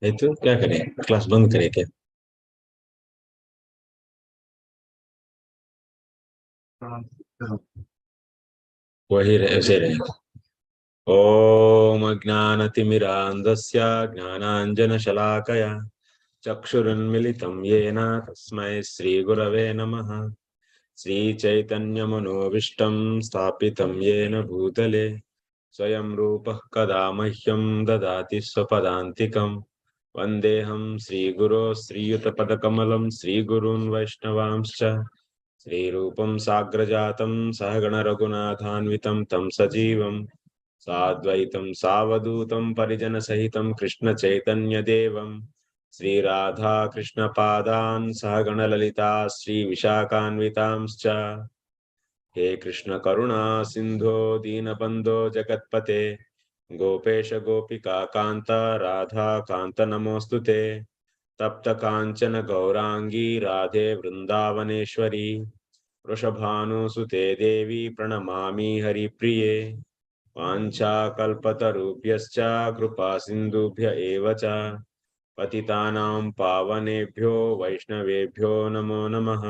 ये तो क्या करें, क्लास बंद करें क्या? वही रहे, उसे रहे। ॐ अज्ञानतिमिरान्धस्य ज्ञानाञ्जनशलाकया चक्षुरुन्मिलितं येन तस्मै श्रीगुरवे नमः। श्रीचैतन्यमनोभीष्टं स्थापितं येन भूतले स्वयं रूपः कदा मह्यं ददाति स्वपदान्तिकम्। वन्देऽहं श्रीगुरो श्रीयुतपदकमलं श्रीगुरून् वैष्णवांश्च श्रीरूपं साग्रजातं सहगणरघुनाथान्वितं तं सजीवं साद्वैतं सावधूतं परिजनसहितं कृष्णचैतन्यदेवं श्रीराधाकृष्णपादान् सहगणललिता श्रीविशाखान्वितांश्च। हे कृष्ण करुणा सिन्धो दीनबन्धो जगत्पते गोपेश गोपिका कान्त राधा कान्त नमोऽस्तु ते। तप्त काञ्चन गौरांगी राधे वृन्दावनेश्वरी वृषभानुसुते देवी प्रणमामि हरिप्रिये। वाञ्छाकल्पतरुभ्यश्च कृपा सिन्धुभ्य एव च पतितानां पावनेभ्यो वैष्णवेभ्यो नमो नमः।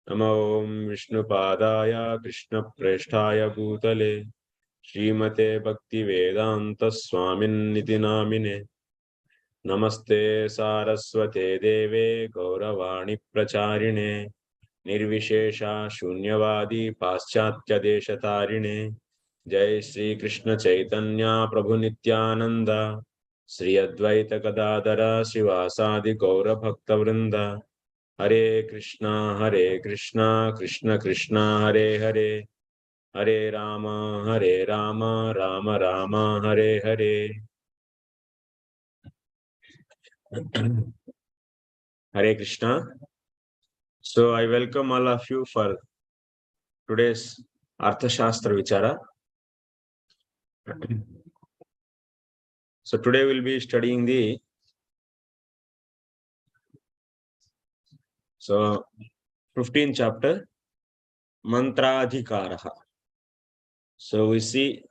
नमो विष्णुपादाय कृष्णप्रेष्ठाय भूतले श्रीमते भक्तिवेदान्त स्वामिन्निति नामिने। नमस्ते सारस्वते देवे गौरवाणी प्रचारिणे निर्विशेषा शून्यवादी पाश्चात्यदेशतारिणे। जय श्री कृष्ण चैतन्य प्रभु नित्यानंद श्री अद्वैत गदाधर शिवासादि गौर भक्तवृंद। हरे Krishna Krishna Krishna Hare Hare Hare Ram Ram Ram Hare Hare. Hare Krishna. So I welcome all of you for today's Arthaśāstra Vicāra. So today we'll be studying the 15th chapter, Mantra-Adhikara. So we see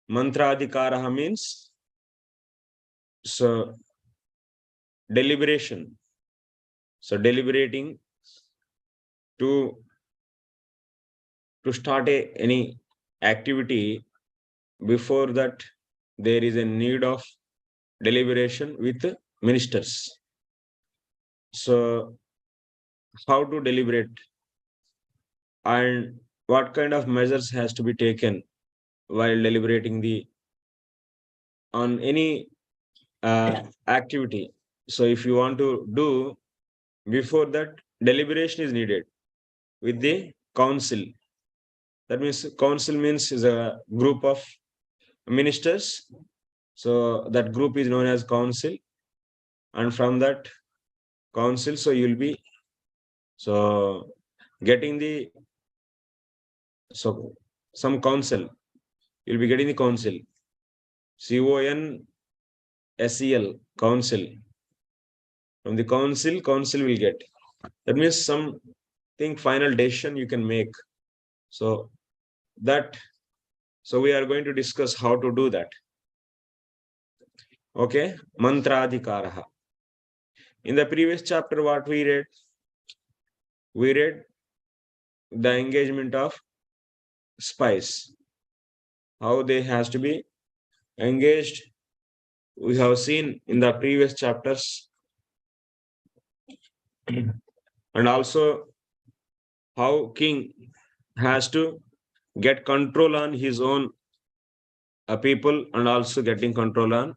Mantra-Adhikara means deliberation. So deliberating to start any activity. Before that, there is a need of deliberation with ministers. So how to deliberate and what kind of measures has to be taken while deliberating on any activity. So if you want to do, before that deliberation is needed with the council. That means council means is a group of ministers. So that group is known as council, and from that council, so you'll be getting the some council. You'll be getting the council. CONSEL, council. From the council will get. That means something final decision you can make. So we are going to discuss how to do that. Okay, Mantra-Adhikara. In the previous chapter, what we read? We read the engagement of spies. How they has to be engaged. We have seen in the previous chapters. And also how king has to get control on his own people and also getting control on.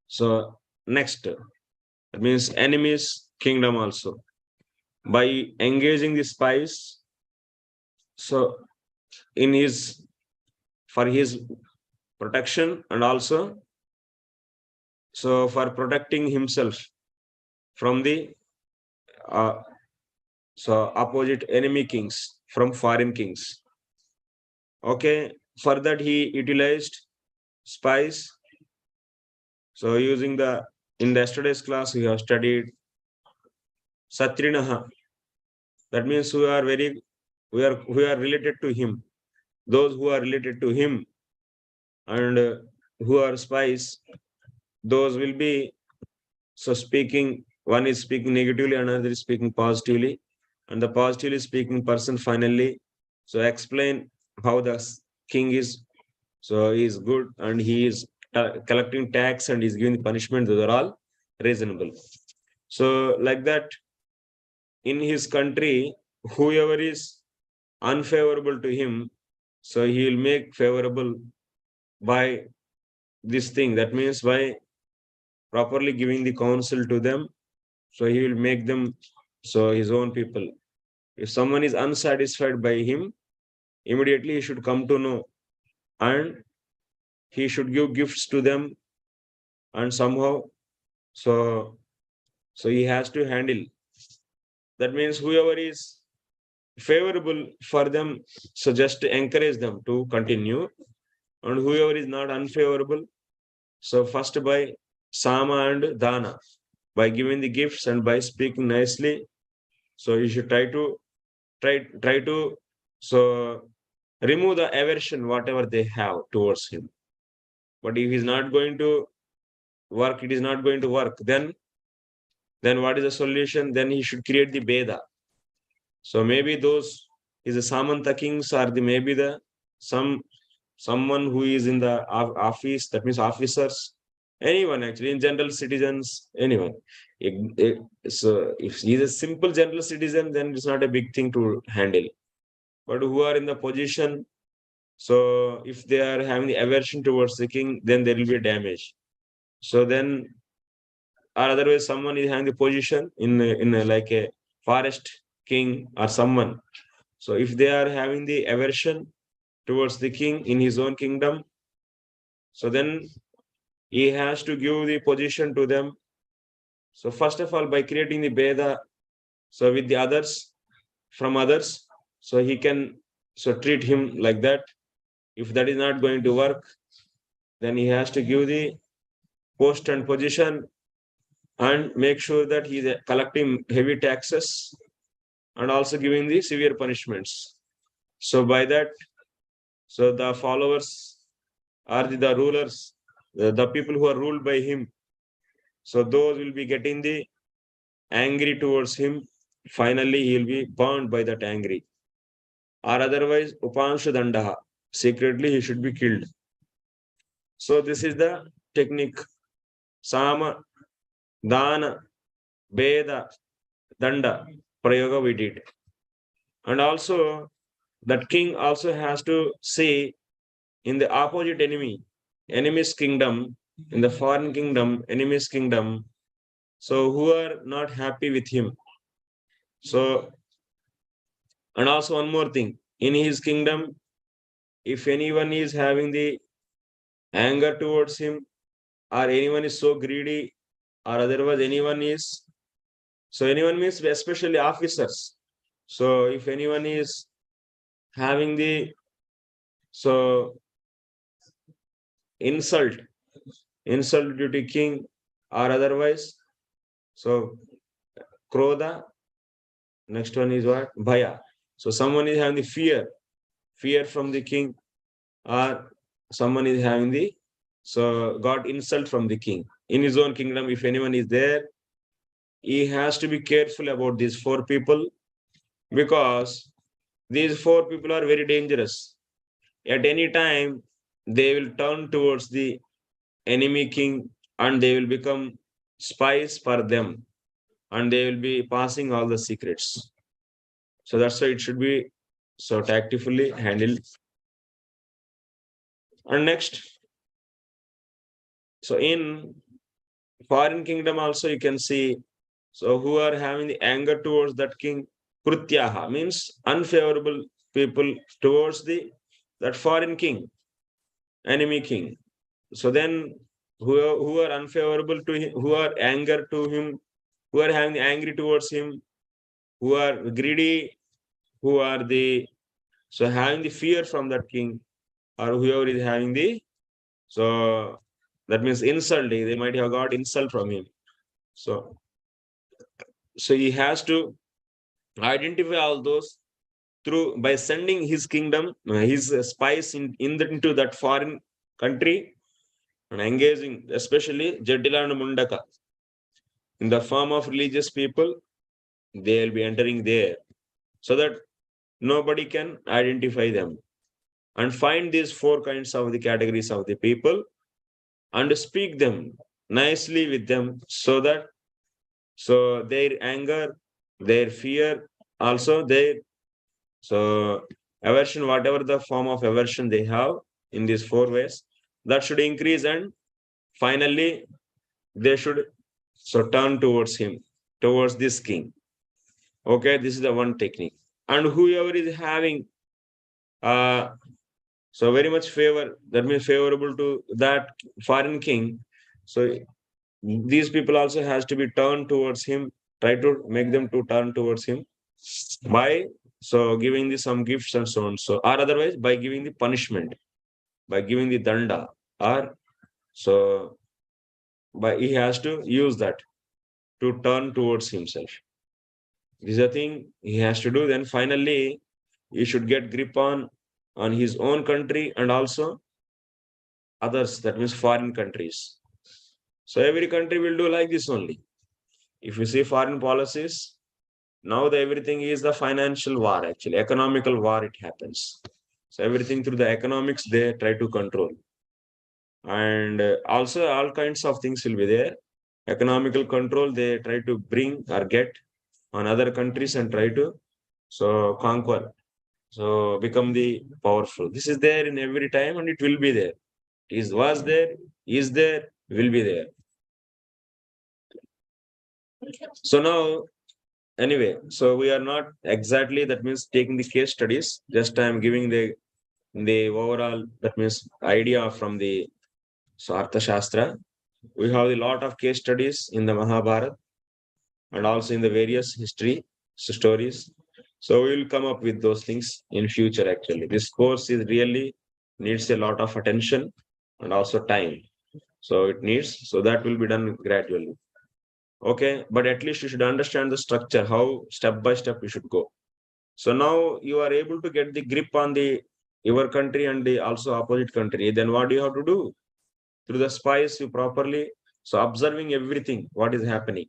So next, that means enemies kingdom also. By engaging the spies, so for his protection and also for protecting himself from the opposite enemy kings, from foreign kings. Okay, for that he utilized spies. So using in yesterday's class we have studied Satrinaha. That means we are related to him. Those who are related to him and who are spies, those will be so speaking, one is speaking negatively, another is speaking positively, and the positively speaking person finally so explain how the king is, so he is good and he is collecting tax and is giving punishment. Those are all reasonable. So like that, in his country, whoever is unfavorable to him, so he will make favorable by this thing. That means by properly giving the counsel to them, so he will make them so his own people. If someone is unsatisfied by him, immediately he should come to know, and he should give gifts to them, and somehow so so he has to handle. That means whoever is favorable for them, so just to encourage them to continue, and whoever is not unfavorable, so first by sama and dana, by giving the gifts and by speaking nicely, so you should try to so remove the aversion whatever they have towards him. But if he's not going to work, it is not going to work, then what is the solution? Then he should create the beda. So maybe those is the Samanta kings are the maybe the someone who is in the office, that means officers, anyone actually, in general citizens, anyone. So if he is a simple general citizen, then it's not a big thing to handle. But who are in the position, so if they are having the aversion towards the king, then there will be a damage. So then, or otherwise, someone is having the position in like a forest king or someone. So if they are having the aversion towards the king in his own kingdom, so then he has to give the position to them. So first of all, by creating the Beda, so with the others, from others, so he can so treat him like that. If that is not going to work, then he has to give the post and position and make sure that he is collecting heavy taxes and also giving the severe punishments. So by that, so the followers are the rulers, the people who are ruled by him. So those will be getting the angry towards him. Finally, he will be burned by that angry. Or otherwise, Upanshu Dandaha. Secretly, he should be killed. So this is the technique. Sama, Dana, Veda, Danda, Prayoga we did. And also, that king also has to say in the opposite enemy's kingdom, in the foreign kingdom, enemy's kingdom, so who are not happy with him. So, and also one more thing, in his kingdom, if anyone is having the anger towards him, or anyone is so greedy, or otherwise anyone is, so anyone means especially officers. So if anyone is having the so insult due to king or otherwise, so krodha, next one is what? Bhaya. So someone is having the fear from the king, or someone is having the so got insult from the king in his own kingdom. If anyone is there, he has to be careful about these four people, because these four people are very dangerous. At any time, they will turn towards the enemy king and they will become spies for them, and they will be passing all the secrets. So that's why it should be so tactfully handled. And next, so in foreign kingdom also you can see, so who are having the anger towards that king, krutyaha means unfavorable people towards the that foreign king, enemy king. So then who are unfavorable to him, who are anger to him, who are having angry towards him, who are greedy, who are the so having the fear from that king, or whoever is having the so that means insult, they might have got insult from him. So he has to identify all those through by sending his kingdom, his spies into that foreign country, and engaging, especially Jaddila and Mundaka, in the form of religious people, they will be entering there so that nobody can identify them. And find these four kinds of the categories of the people and speak them nicely with them so that their anger, their fear, also their aversion, whatever the form of aversion they have in these four ways, that should increase, and finally they should turn towards him, towards this king. Okay, this is the one technique. And whoever is having very much favor, that means favorable to that foreign king, so these people also has to be turned towards him, try to make them to turn towards him by giving the some gifts and so on, or otherwise by giving the punishment, by giving the danda, or by he has to use that to turn towards himself. This is a thing he has to do. Then finally he should get grip on his own country and also others, that means foreign countries. So every country will do like this only. If you see foreign policies, now everything is the financial war, actually economical war, it happens. So everything through the economics they try to control. And also all kinds of things will be there. Economical control they try to bring or get on other countries and try to conquer, become the powerful. This is there in every time and it will be there. Was there, is there, will be there. So now, anyway, we are not exactly, that means taking the case studies, just I am giving the overall, that means idea from the Arthaśāstra. We have a lot of case studies in the Mahabharata and also in the various history stories. So we will come up with those things in future. Actually, this course is really needs a lot of attention and also time. So it needs, that will be done gradually. Okay, but at least you should understand the structure, how step by step you should go. So now you are able to get the grip on your country and the also opposite country. Then what do you have to do? Through the spies, you properly observing everything what is happening.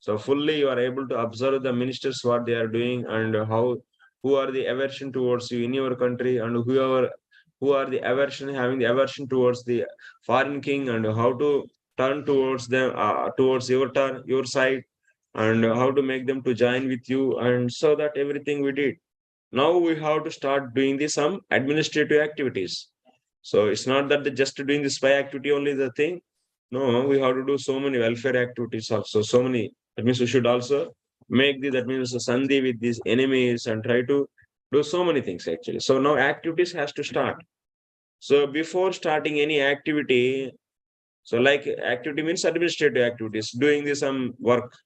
So fully you are able to observe the ministers what they are doing and who are the aversion towards you in your country, and who are the aversion having the aversion towards the foreign king, and how to turn towards them towards your side, and how to make them to join with you, and so that everything we did. Now we have to start doing some administrative activities. So it's not that just doing the spy activity only the thing. No, we have to do so many welfare activities also. So many. That means we should also make that means a sandhi with these enemies and try to do so many things actually. So now activities has to start. So before starting any activity, like activity means administrative activities, doing some work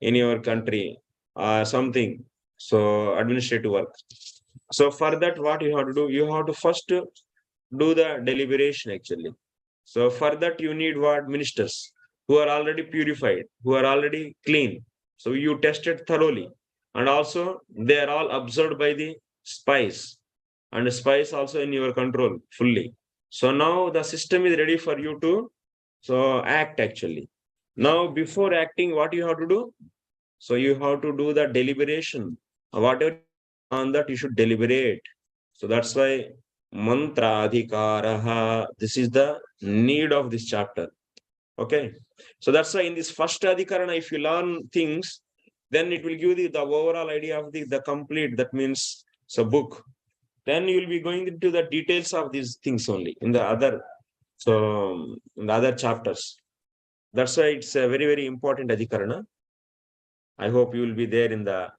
in your country or something. So administrative work. So for that, what you have to do? You have to first do the deliberation actually. So for that, you need what? Ministers who are already purified, who are already clean. So you tested thoroughly. And also they are all observed by the spies, and the spies also in your control fully. So now the system is ready for you to act actually. Now before acting, what you have to do? So you have to do the deliberation. Whatever on that you should deliberate. So that's why mantra adhikaraha. This is the need of this chapter. Okay. So that's why in this first adhikarana, if you learn things, then it will give you the overall idea of the complete, that means book. Then you will be going into the details of these things only in the other in the other chapters. That's why it's a very, very important adhikarana. I hope you will be there in the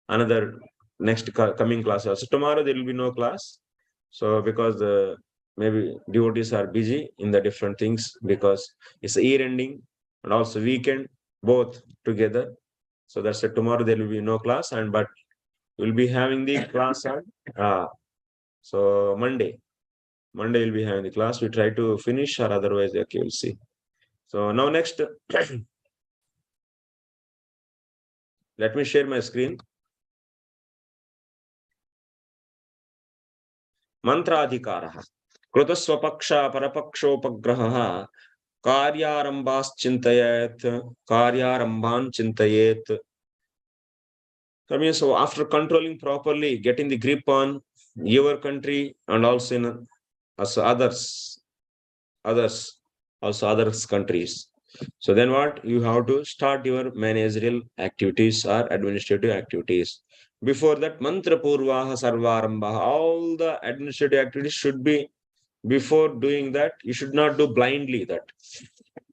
another next coming class. So tomorrow there will be no class. So because maybe devotees are busy in the different things, because it's year ending and also weekend, both together. So that's it. Tomorrow there will be no class, but we'll be having the class on Monday. Monday we'll be having the class. We try to finish, or otherwise, okay, we'll see. So now next, let me share my screen. Mantra Adhikarah. Krutaswapaksha parapakshopagrahah Karyarambhas chintayet, Karyarambhan chintayet. I mean, so after controlling properly, getting the grip on your country and also in also others, also others countries. So then what? You have to start your managerial activities or administrative activities. Before that, mantra purvaha sarvarambha, all the administrative activities should be before doing that. You should not do blindly that.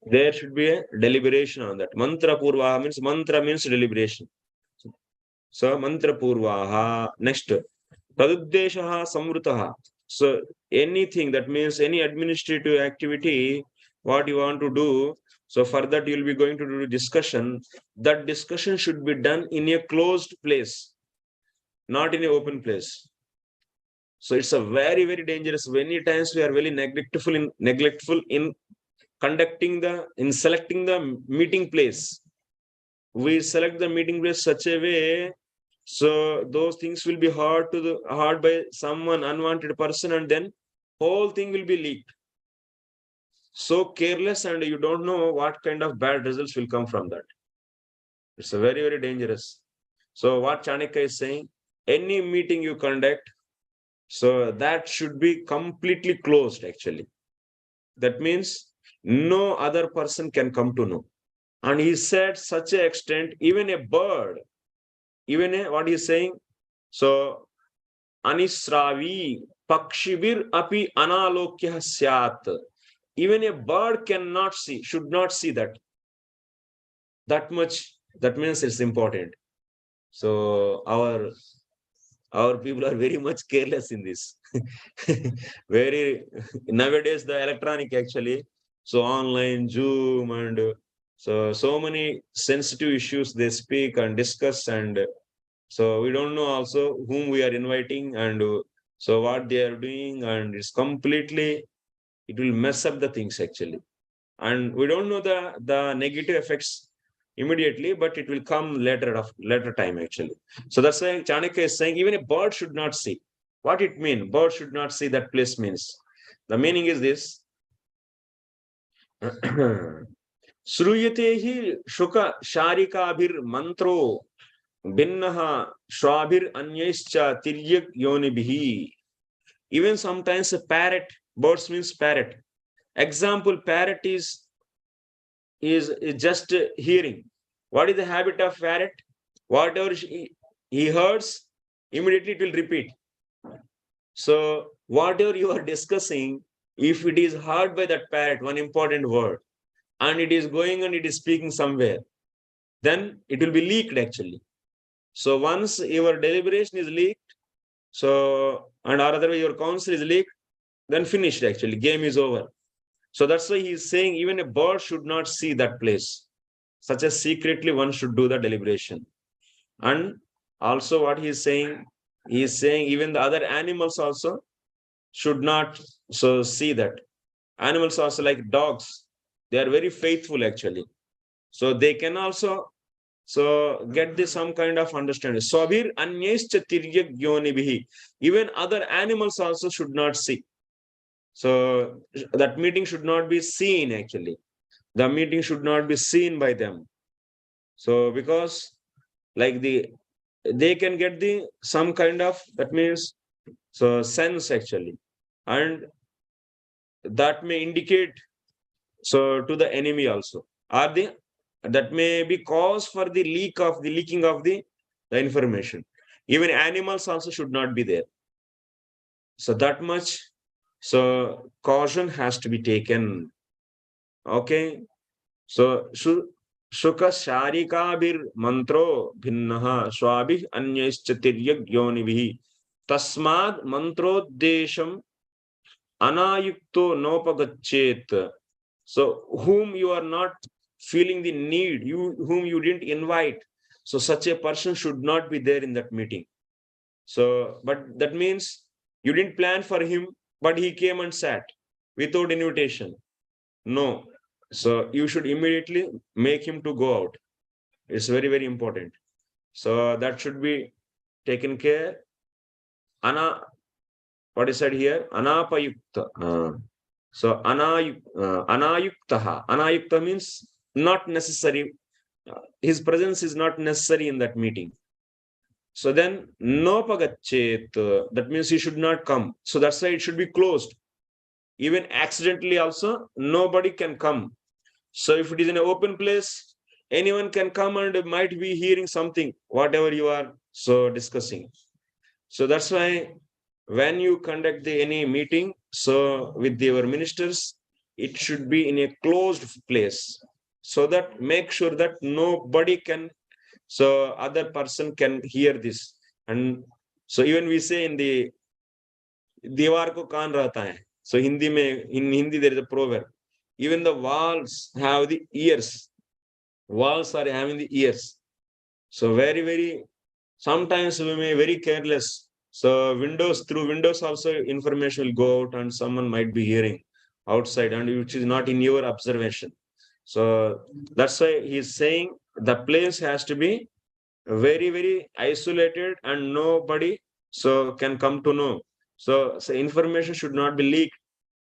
There should be a deliberation on that. Mantra purvaha means mantra means deliberation. So mantra purvaha. Next, taduddeshaha samvrutaha. So anything that means any administrative activity, what you want to do. So for that you will be going to do discussion. That discussion should be done in a closed place, not in an open place. So it's a very, very dangerous. Many times we are very neglectful in selecting the meeting place. We select the meeting place such a way, so those things will be heard by someone unwanted person, and then whole thing will be leaked. So careless, and you don't know what kind of bad results will come from that. It's a very, very dangerous. So what Chanakya is saying, any meeting you conduct, so that should be completely closed actually. That means no other person can come to know. And he said such an extent, even a bird, what he's saying, so anisravi pakshibir api analokya syat. Even a bird cannot see, should not see that. That much, that means it's important. So our people are very much careless in this. Very nowadays the electronic actually. So online, Zoom, and so many sensitive issues they speak and discuss, and so we don't know also whom we are inviting and so what they are doing, and it's completely, it will mess up the things actually. And we don't know the negative effects immediately, but it will come later time actually. So that's why Chanakya is saying even a bird should not see. What it means? Bird should not see that place means. The meaning is this. Shruyate hi shuka sharikabhir mantro binnaha shwabhir anyaischa tiryak yonibhi. Even sometimes a parrot, birds means parrot. Example, parrot is just hearing. What is the habit of parrot? Whatever he hears, immediately it will repeat. So whatever you are discussing, if it is heard by that parrot, one important word, and it is going and it is speaking somewhere, then it will be leaked actually. So once your deliberation is leaked, so and or otherwise your counsel is leaked, then finished actually, game is over. So that's why he is saying even a bird should not see that place. Such as secretly one should do the deliberation. And also what he is saying even the other animals also should not so see that. Animals also like dogs, they are very faithful actually. So they can also so get this some kind of understanding. Swabhir anyescha tiryak yonibhi. Even other animals also should not see. So that meeting should not be seen actually. The meeting should not be seen by them. So because like they can get some kind of, that means so sense actually, and that may indicate so to the enemy also, are they, that may be cause for the leaking of the information. Even animals also should not be there. So that much so caution has to be taken. Okay. So Shuka Sharikabir Mantro Bhinnaha Swabhi Anyascha Tiryak Yonibhi Tasmad Mantro Desham Anayukto Nopagachet. So whom you are not feeling the need, whom you didn't invite, so such a person should not be there in that meeting. So, but that means you didn't plan for him, but he came and sat without invitation. No. So you should immediately make him to go out. It's very, very important. So that should be taken care. What is said here? Anapayukta. So anayuktaha. Anayukta means not necessary. His presence is not necessary in that meeting. So then nopagachet, that means he should not come. So that's why it should be closed. Even accidentally also, nobody can come. So if it is in an open place, anyone can come and might be hearing something, whatever you are so discussing. So that's why when you conduct any meeting, so with your ministers, it should be in a closed place, so that make sure that nobody can, so other person can hear this. And so even we say in the दीवार को कान रहता है. So Hindi में, in Hindi there is a proverb. Even the walls have the ears. Walls are having the ears. So very sometimes we may very careless. So through windows also information will go out and someone might be hearing outside, and which is not in your observation. So that's why he is saying the place has to be very isolated and nobody so can come to know. So information should not be leaked.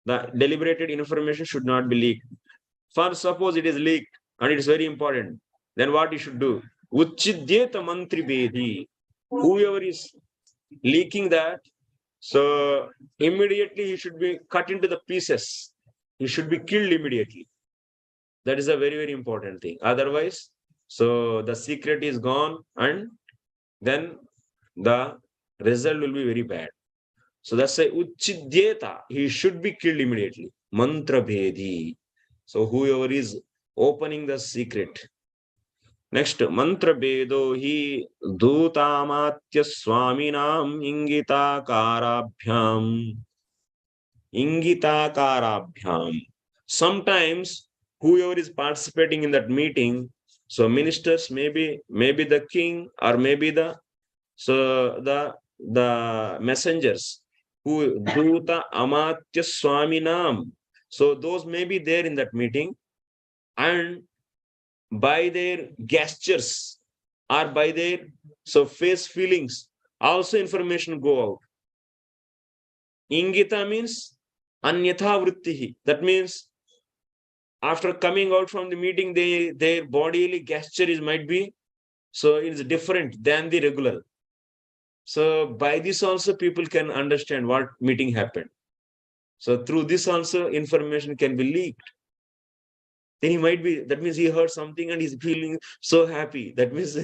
The deliberated information should not be leaked. For suppose it is leaked and it is very important, then what you should do? Uchchidyeta mantri bedhi. Whoever is leaking that, so immediately he should be cut into the pieces. He should be killed immediately. That is a very important thing. Otherwise, so the secret is gone and then the result will be very bad. So that's why Uchchidyeta, he should be killed immediately. Mantra Bhedi. So whoever is opening the secret. Next, Mantra Bedo hi Dhutamatya Swaminam Ingita Karabhyam. Ingita Karabhyam. Sometimes whoever is participating in that meeting, so ministers, maybe the king or maybe the messengers who Dhuta Amatya Swaminam. So those may be there in that meeting, and by their gestures or by their face feelings, also information go out. Ingita means anyatha vrittihi. That means after coming out from the meeting, their bodily gesture might be so it is different than the regular. So by this also people can understand what meeting happened. So through this also information can be leaked. Then he might be, that means he heard something and he's feeling so happy. That means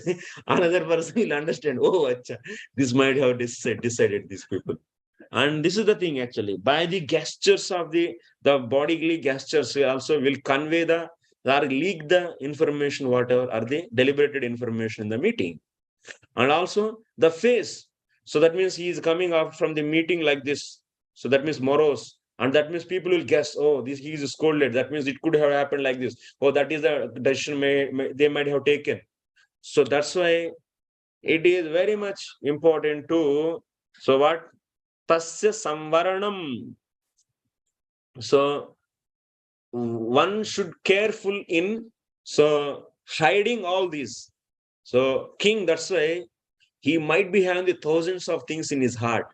another person will understand, oh, acha, this might have decided these people. And this is the thing actually, by the gestures of the bodily gestures, we also will convey or leak the information, whatever are the deliberated information in the meeting. And also the face. So that means he is coming up from the meeting like this. So that means morose. And that means people will guess, oh, he is scolded. That means it could have happened like this. Oh, that is the decision they might have taken. So that's why it is very much important to, so what? Tasya samvaranam. So one should careful in hiding all these. So king, that's why he might be having the thousands of things in his heart,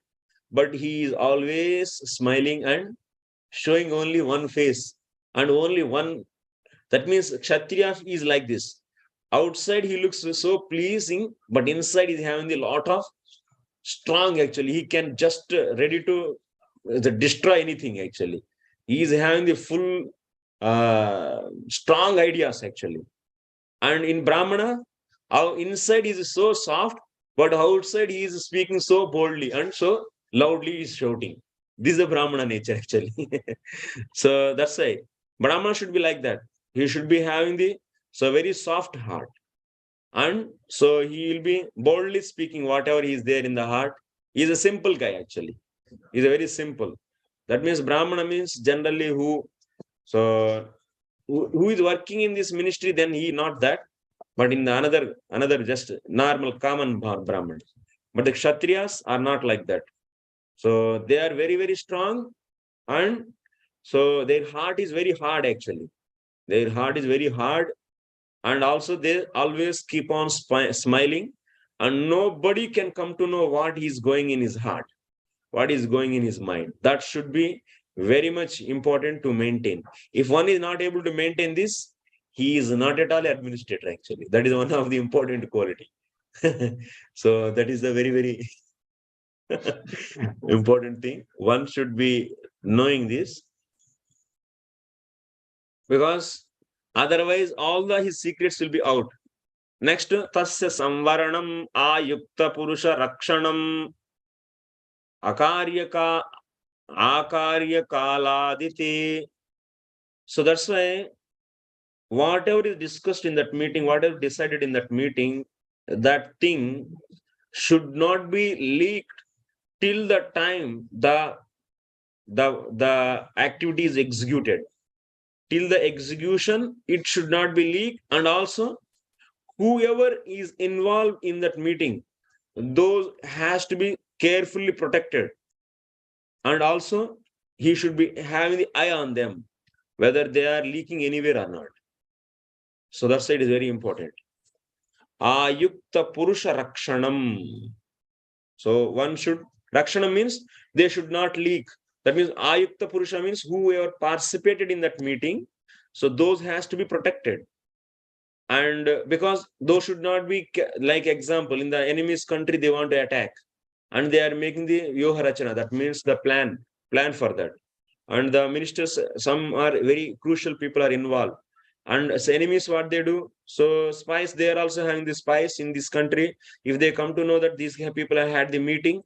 but he is always smiling and showing only one face and only one. That means Kshatriya is like this. Outside he looks so pleasing, but inside he's having a lot of strong actually. He can just ready to destroy anything actually. He is having the full strong ideas actually. And in Brahmana, our inside is so soft, but outside he is speaking so boldly and so loudly he is shouting. This is the Brahmana nature actually. So that's why Brahmana should be like that. He should be having the very soft heart. And so he will be boldly speaking whatever is there in the heart. He is a simple guy actually. He is a very simple. That means Brahmana means generally who is working in this ministry, then he not that, but in the another just normal common Brahman. But the Kshatriyas are not like that. So they are very strong, and so their heart is very hard actually. Their heart is very hard, and also they always keep on smiling, and nobody can come to know what is going in his heart, what is going in his mind. That should be very much important to maintain. If one is not able to maintain this, he is not at all administrator actually. That is one of the important quality. So that is the very, very important thing. One should be knowing this, because otherwise all his secrets will be out. Next, tasya samvaranam ayukta purusha rakshanam akaryaka akaryakaladiti. So that's why whatever is discussed in that meeting, whatever decided in that meeting, that thing should not be leaked till the time the activity is executed. Till the execution, it should not be leaked. And also, whoever is involved in that meeting, those has to be carefully protected. And also, he should be having the eye on them, whether they are leaking anywhere or not. So that side is very important. Ayukta purusha rakshanam. So one should, rakshanam means they should not leak. That means ayukta purusha means whoever participated in that meeting, so those has to be protected. And because those should not be, like example, in the enemy's country, they want to attack. And they are making the Vyoharachana, that means the plan for that. And the ministers, some are very crucial people are involved. And as enemies, what they do? So spies, they are also having the spies in this country. If they come to know that these people have had the meeting,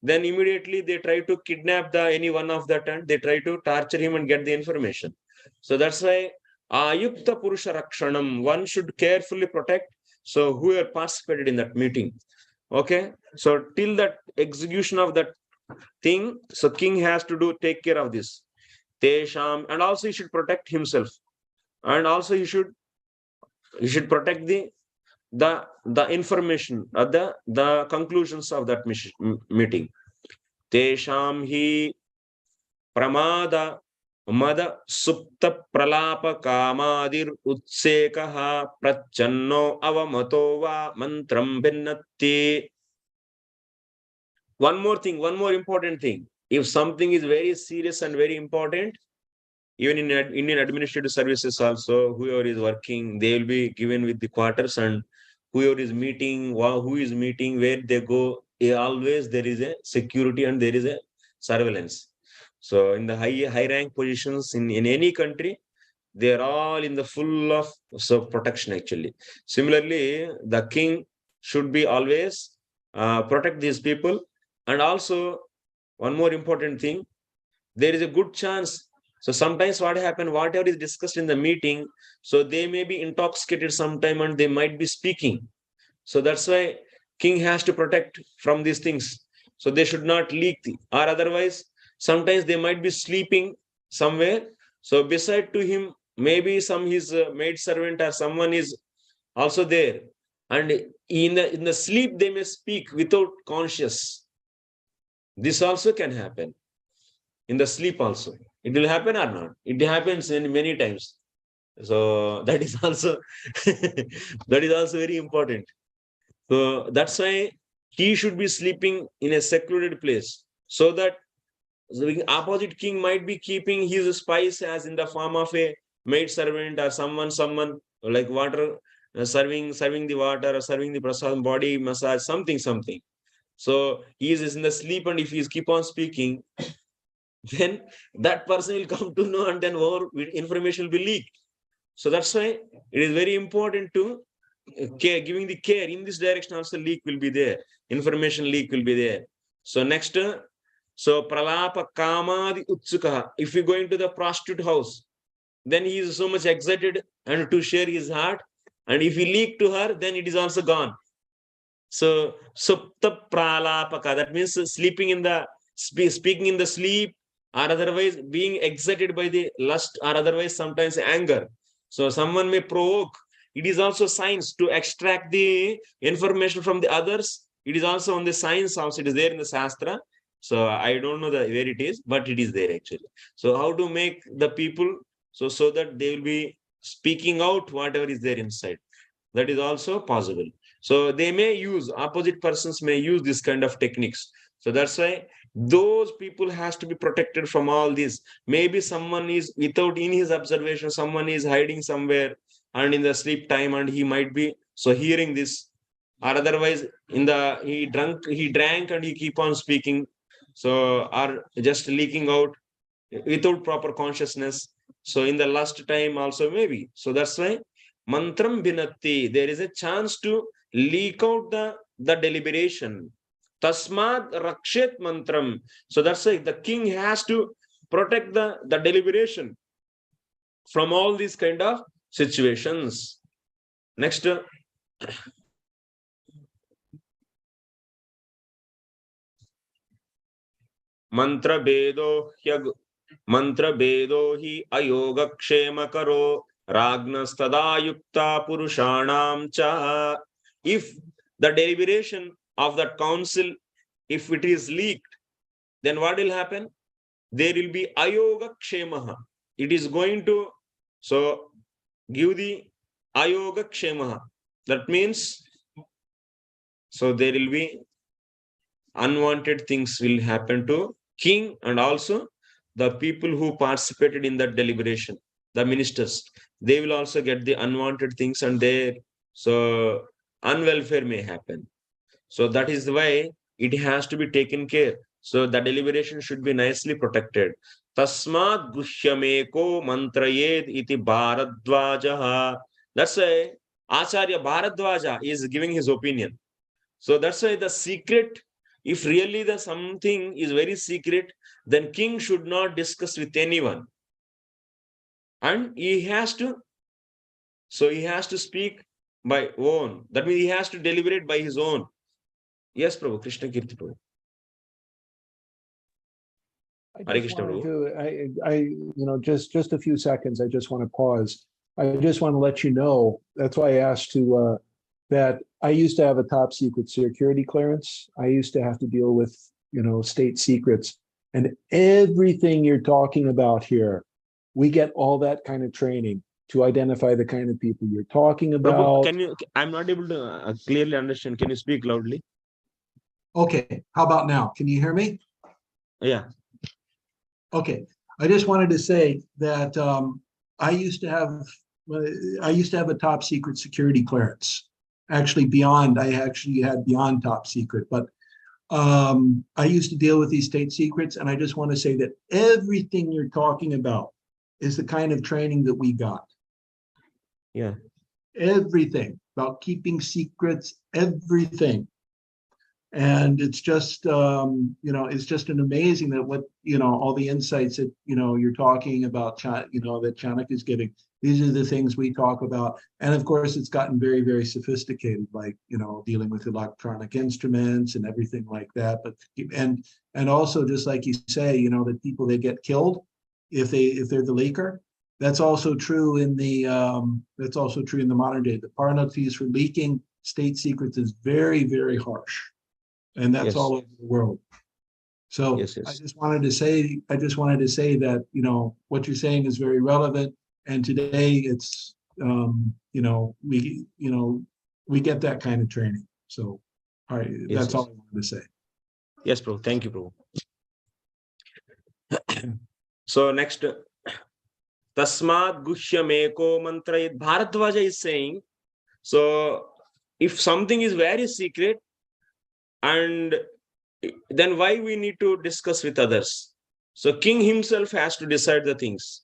then immediately they try to kidnap any one of that, and they try to torture him and get the information. So that's why Ayukta Purusha Rakshanam, one should carefully protect. So whoever participated in that meeting. Okay. So till that execution of that thing, so king has to take care of this. Tesham, and also he should protect himself. And also he should protect the information, the conclusions of that meeting. Tesham hi pramada mada supta pralapa kamadir utsekaha prachanno avamato va mantram binnati. One more thing, one more important thing. If something is very serious and very important, even in Indian administrative services also, whoever is working, they will be given with the quarters, and whoever is meeting, who is meeting, where they go, always there is a security and there is a surveillance. So in the high rank positions in any country, they are all in the full of protection actually. Similarly, the king should be always protect these people. And also one more important thing, there is a good chance. So sometimes what happens, whatever is discussed in the meeting, so they may be intoxicated sometime and they might be speaking. So that's why king has to protect from these things. So they should not leak, or otherwise, sometimes they might be sleeping somewhere. So beside to him, maybe his maid servant or someone is also there. And in the sleep, they may speak without conscious. This also can happen. In the sleep also. It will happen or not? It happens in many times. So that is also that is also very important. So that's why he should be sleeping in a secluded place, so that the opposite king might be keeping his spies as in the form of a maid servant or someone like water, serving the water or serving the prasad, body massage, something. So he is in the sleep, and if he keep on speaking, then that person will come to know, and then more information will be leaked. So that's why it is very important to giving the care in this direction. Also leak will be there, information leak will be there. So next, so pralapa kamadi utsukaha. If you go into the prostitute house, then he is so much excited and to share his heart, and if he leak to her, then it is also gone. So supta pralapaka, that means sleeping in the speaking in the sleep, or otherwise being excited by the lust, or otherwise sometimes anger. So someone may provoke. It is also science to extract the information from the others. It is also on the science also. It is there in the Shastra. So I don't know where it is, but it is there actually. So how to make the people so that they will be speaking out whatever is there inside. That is also possible. So they may use, opposite persons may use this kind of techniques. So that's why Those people has to be protected from all this. Maybe someone is without in his observation, someone is hiding somewhere and in the sleep time, and he might be so hearing this, or otherwise in the he drank and he keep on speaking, so or just leaking out without proper consciousness. So in the last time also maybe. So that's why mantram binatti, there is a chance to leak out the deliberation. Tasmad rakshet mantram. So that's why the king has to protect the deliberation from all these kind of situations. Next, mantra bedo hi ayoga kshema karo ragnastada yukta purushanam cha. If the deliberation of that council, if it is leaked, then what will happen? There will be ayoga kshemaha. It is going to so give the ayoga kshemaha. That means so there will be unwanted things will happen to king and also the people who participated in that deliberation, the ministers. They will also get the unwanted things, and their so unwelfare may happen. So that is why it has to be taken care. So the deliberation should be nicely protected. Tasmat guhyameko mantrayed iti Bharadwaja. That's why Acharya Bharadwaja is giving his opinion. So that's why the secret, if really the something is very secret, then king should not discuss with anyone. And he has to, so he has to speak by own. That means he has to deliberate by his own. Yes, Prabhu, Krishna Kirti Prabhu. I just wanted just a few seconds. I just want to pause. I just want to let you know, that's why I asked to, that I used to have a top secret security clearance. I used to have to deal with, state secrets, and everything you're talking about here, we get all that kind of training to identify the kind of people you're talking about. Prabhu, I'm not able to clearly understand. Can you speak loudly? Okay, how about now? Can you hear me? Yeah. Okay, I just wanted to say that I used to have a top secret security clearance. Actually, I actually had beyond top secret, but I used to deal with these state secrets, and I just want to say that everything you're talking about is the kind of training that we got. Yeah. Everything about keeping secrets, everything. And it's just, it's just an amazing that what, all the insights that, you're talking about, that Chanakya is giving. These are the things we talk about. And of course, it's gotten very, very sophisticated, like, dealing with electronic instruments and everything like that. But, and also just like you say, that people, they get killed if they're the leaker. That's also true in the, modern day. The penalties for leaking state secrets is very, very harsh. And that's all over the world. So I just wanted to say that, what you're saying is very relevant. And today it's, we get that kind of training. So, all right, that's all I wanted to say. Yes, bro. Thank you, bro. So next, Tasmad Guhyameko Mantra. Bharadwaja is saying, so if something is very secret, and then why we need to discuss with others? So king himself has to decide the things.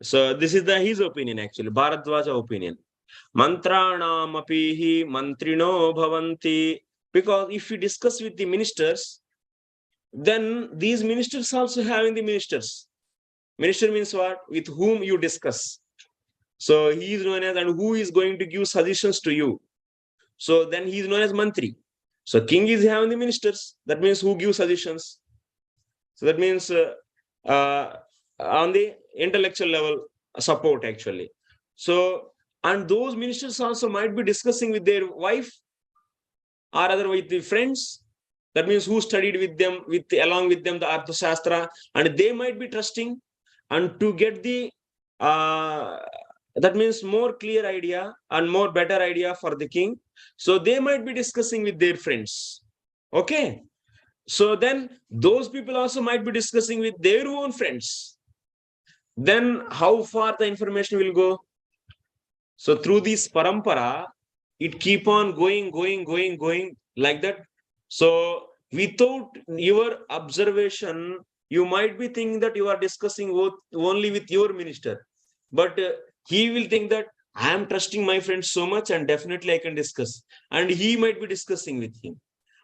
So this is his opinion actually, Bharadwaja opinion. Mantranam apihi mantrino bhavanti. Because if you discuss with the ministers, then these ministers also having the ministers. Minister means what? With whom you discuss. So he is known as, and who is going to give suggestions to you. So then he is known as mantri. So king is having the ministers. That means who give suggestions. So that means on the intellectual level support actually. So, and those ministers also might be discussing with their wife or other with the friends. That means who studied with them, along with them the Arthaśāstra, and they might be trusting, and to get the that means more clear idea and more better idea for the king. So they might be discussing with their friends. Okay. So then those people also might be discussing with their own friends. Then how far the information will go? So through this parampara, it keep on going like that. So without your observation, you might be thinking that you are discussing only with your minister, but he will think that I am trusting my friend so much and definitely I can discuss. And he might be discussing with him.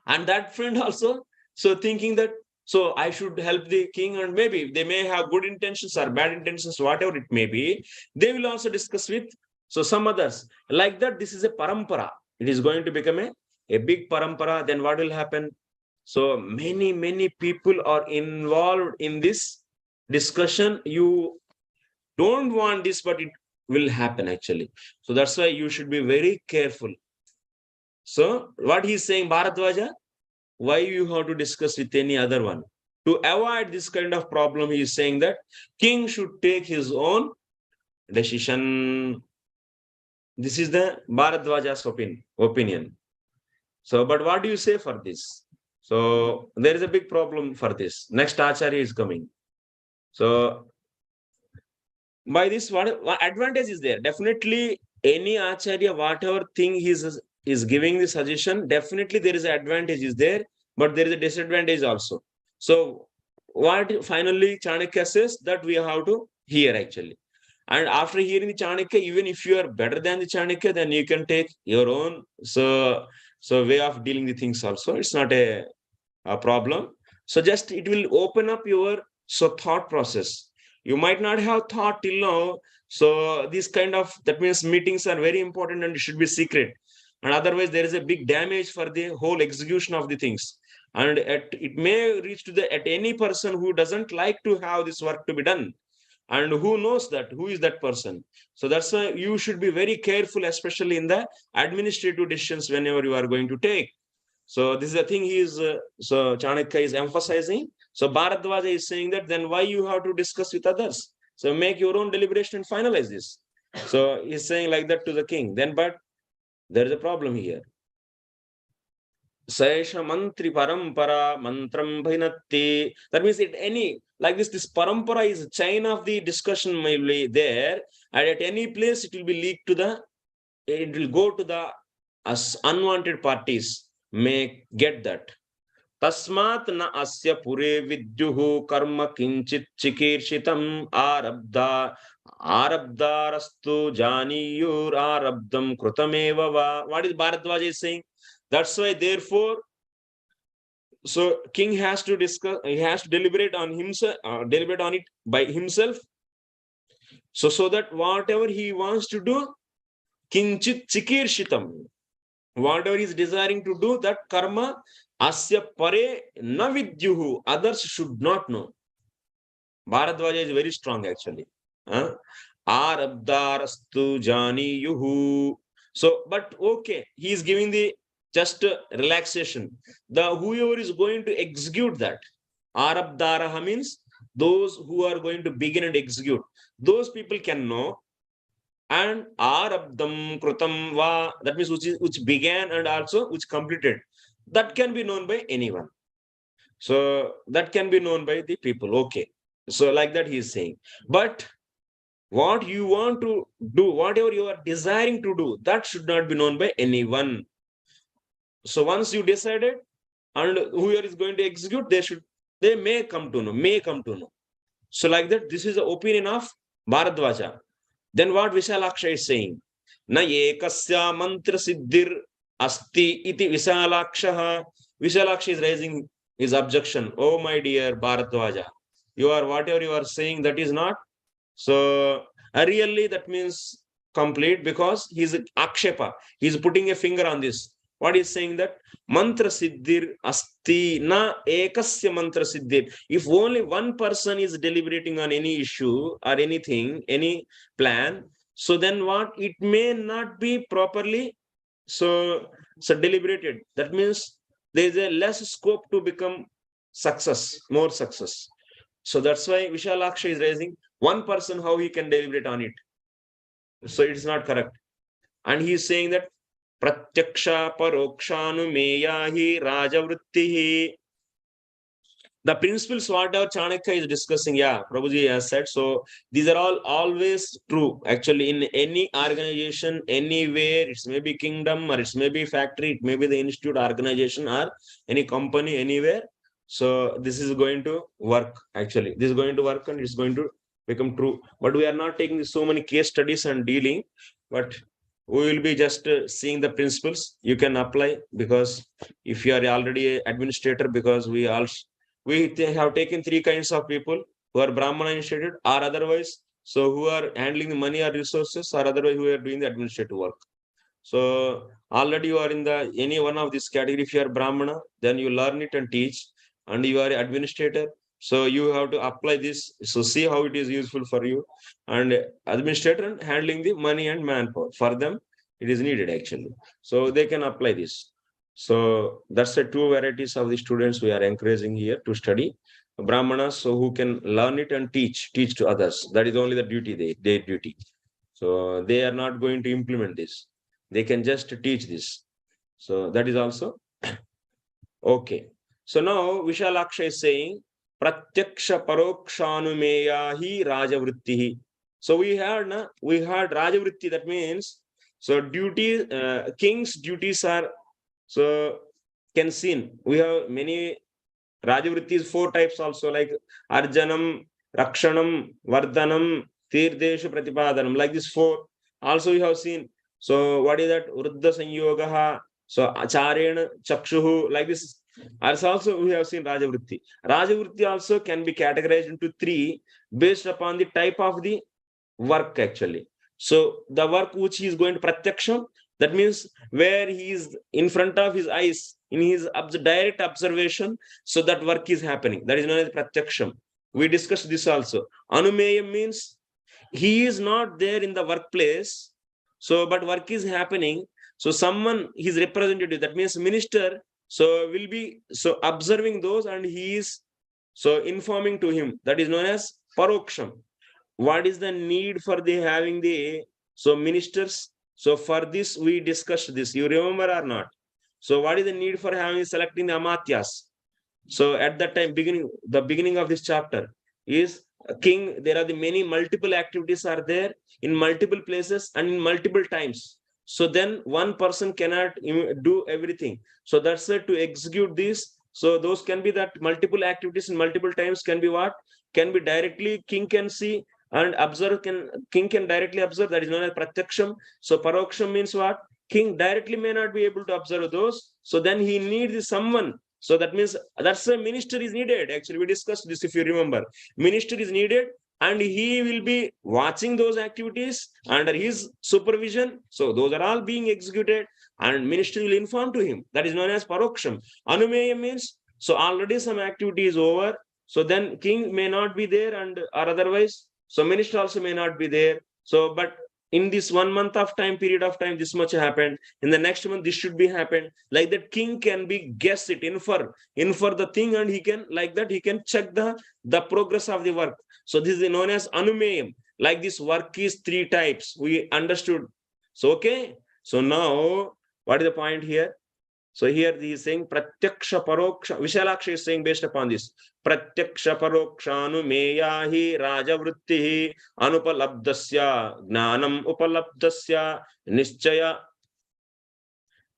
And that friend also, so thinking that, so I should help the king, and maybe they may have good intentions or bad intentions, whatever it may be, they will also discuss with some others. Like that, this is a parampara. It is going to become a big parampara. Then what will happen? So many people are involved in this discussion. You don't want this, but it will happen actually. So that's why you should be very careful. So what he's saying, Bharadwaja, why you have to discuss with any other one? To avoid this kind of problem, he is saying that king should take his own decision. This is the Bharadwaja's opinion. So, but what do you say for this? So there is a big problem for this. Next Acharya is coming. So by this, what advantage is there? Definitely any Acharya, whatever thing he is giving the suggestion, definitely there is an advantage is there, but there is a disadvantage also. So what finally Chanakya says, that we have to hear actually. And after hearing the Chanakya, even if you are better than the Chanakya, then you can take your own way of dealing with things also. It's not a problem. So just it will open up your thought process. You might not have thought till now. So this kind of, that means meetings are very important and it should be secret. And otherwise there is a big damage for the whole execution of the things. And it may reach to at any person who doesn't like to have this work to be done. And who knows that, who is that person? So that's why you should be very careful, especially in the administrative decisions whenever you are going to take. So this is the thing he is, so Chanakya is emphasizing. So Bharadwaja is saying that then why you have to discuss with others? So make your own deliberation and finalize this. So he's saying like that to the king. Then, but there is a problem here. Saisha mantri parampara mantram bhinatti. That means it any, like this parampara is a chain of the discussion may be there. And at any place it will be leaked to it will go to the unwanted parties. May get that. Tasmat na asya pure vidyuhu karma kinchit chikirshitam arabdarastu janiyur arabdam krutameva va. What is Bharadwaja is saying? That's why, therefore, so king has to discuss, he has to deliberate on himself, deliberate on it by himself. So that whatever he wants to do, kinchit chikirshitam, whatever he is desiring to do, that karma asya pare na vidyuhu, others should not know. Bharadwaja is very strong actually. Arabdarastu janiyuhu. So, but okay, he is giving the just relaxation. The whoever is going to execute that, Arabdaraha means those who are going to begin and execute. Those people can know. And Arabdam Krutam Va, that means which began and also which completed. That can be known by anyone. So that can be known by the people. Okay. So like that he is saying. But what you want to do, whatever you are desiring to do, that should not be known by anyone. So once you decided, and whoever is going to execute, they may come to know. So like that, this is the opinion of Bharadwaja. Then what Vishalaksha is saying? Na ekasya mantra siddhir asti iti Vishalaksha. Vishalaksha is raising his objection. Oh my dear Bharadwaja, whatever you are saying, that is not. So really that means complete, because he's akshepa. He's putting a finger on this. What is saying that mantra siddhir asti na ekasya mantra siddhir. If only one person is deliberating on any issue or anything, any plan, so then what? It may not be properly so deliberated. That means there is a less scope to become more success. So that's why Vishalaksha is raising one person, how he can deliberate on it. So it's not correct. And he is saying that Pratyaksha parokshanu meyahi rajavrittihi. the principles what our Chanakya is discussing, yeah, Prabhuji has said. So these are all always true. Actually, in any organization, anywhere, it may be kingdom or it may be factory, it may be the institute, organization, or any company, anywhere. So this is going to work. Actually, this is going to work and it's going to become true. But we are not taking so many case studies and dealing, but we will be just seeing the principles you can apply, because if you are already an administrator, because we have taken three kinds of people who are Brahmana initiated or otherwise, so who are handling the money or resources, or otherwise who are doing the administrative work. So already you are in the any one of this category. If you are Brahmana, then you learn it and teach, and you are an administrator. So you have to apply this. So see how it is useful for you. And administrator handling the money and manpower. For them, it is needed actually. So they can apply this. So that's the two varieties of the students we are encouraging here to study. Brahmanas, so who can learn it and teach to others. That is only the duty, their duty. So they are not going to implement this. They can just teach this. So that is also okay. So now Vishalaksha is saying Pratyaksha Parokshanumeyahi Rajavrittihi. So we had Rajavritti, that means so duty, king's duties are so can seen. We have many Rajavrittis, 4 types also, like Arjanam, Rakshanam, Vardhanam, Tirdeshu Pratipadanam, like this 4. Also you have seen. So what is that? Vruddha Sanyogaha, so Acharena, Chakshuhu, like this. As also we have seen Rajavritti. Rajavritti also can be categorized into 3 based upon the type of the work actually. So the work which he is going to Pratyaksham, that means where he is in front of his eyes, in his direct observation, so that work is happening. That is known as Pratyaksham. We discussed this also. Anumeyam means he is not there in the workplace, so but work is happening. So someone, his representative, that means minister, so will be so observing those, and he is so informing to him. That is known as Paroksham. What is the need for the having the so ministers? So for this we discussed this. You remember or not? So what is the need for having selecting the Amatyas? So at that time, the beginning of this chapter is king. There are the many multiple activities are there in multiple places and in multiple times. So then one person cannot do everything. So that's it, to execute this. So those can be that multiple activities in multiple times can be what? Can be directly king can see and observe, king can directly observe. That is known as Pratyaksham. So Paroksham means what? King directly may not be able to observe those. So then he needs someone. So that means that's a minister is needed. Actually, we discussed this, if you remember. Minister is needed, and he will be watching those activities under his supervision. So those are all being executed, and minister will inform to him. That is known as Paroksham. Anumeya means so already some activity is over. So then king may not be there, and or otherwise, so minister also may not be there. So but in this 1 month of time, period of time, this much happened. In the next month, this should be happened. Like that, king can be guess it, infer the thing, and he can, like that, he can check the progress of the work. So this is known as Anumeyam. Like this work is 3 types. We understood. So okay. So now, what is the point here? So here he is saying Pratyaksha Paroksha. Vishalaksha is saying based upon this. Pratyaksha Parokshanu Meyahi Rajavrittihi Anupalabdasya Gnanam Upalabdasya Nischaya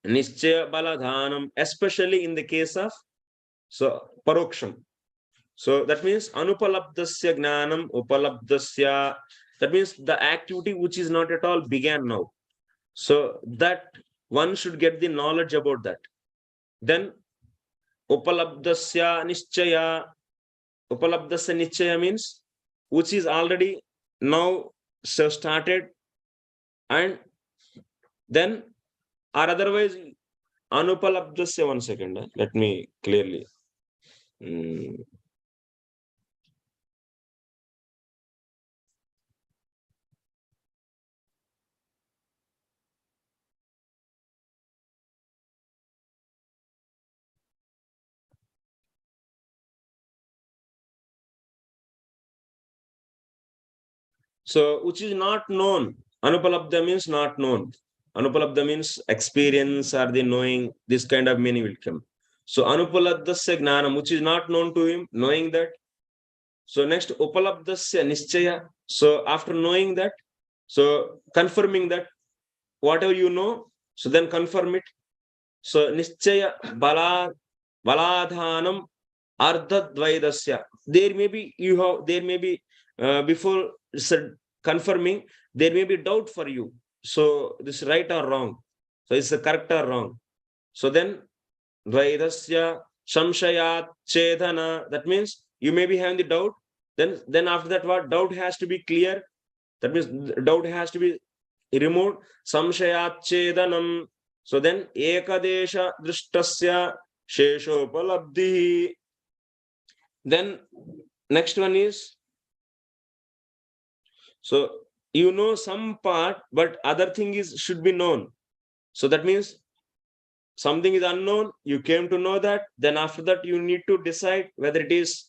Baladhanam, especially in the case of so Paroksham. So that means Anupalabdasya Gnanam Upalabdasya. That means the activity which is not at all began now. So that one should get the knowledge about that. Then Upalabdasya Nischaya. Upalabdasya Nischaya means which is already now so started, and then or otherwise Anupalabdasya. 1 second, let me clearly. So which is not known. Anupalabdha means not known. Anupalabdha means experience or the knowing. This kind of meaning will come. So Anupalabdasya Gnanam, which is not known to him, knowing that. So next Upalabdasya Nischaya. So after knowing that, so confirming that whatever you know, so then confirm it. So Nischaya Baladhanam Ardhadvaidasya. There may be before confirming, there may be doubt for you. So this is right or wrong. So it's correct or wrong. So then Dvaidasya Samshayat Chedana. That means you may be having the doubt. Then after that, what? Doubt has to be clear. That means doubt has to be removed. Samshayat Chedanam. So then Ekadesha Drishtasya Sheshopalabdhi. Then next one is, so you know some part, but other thing should be known. So that means something is unknown, you came to know that, then after that you need to decide whether it is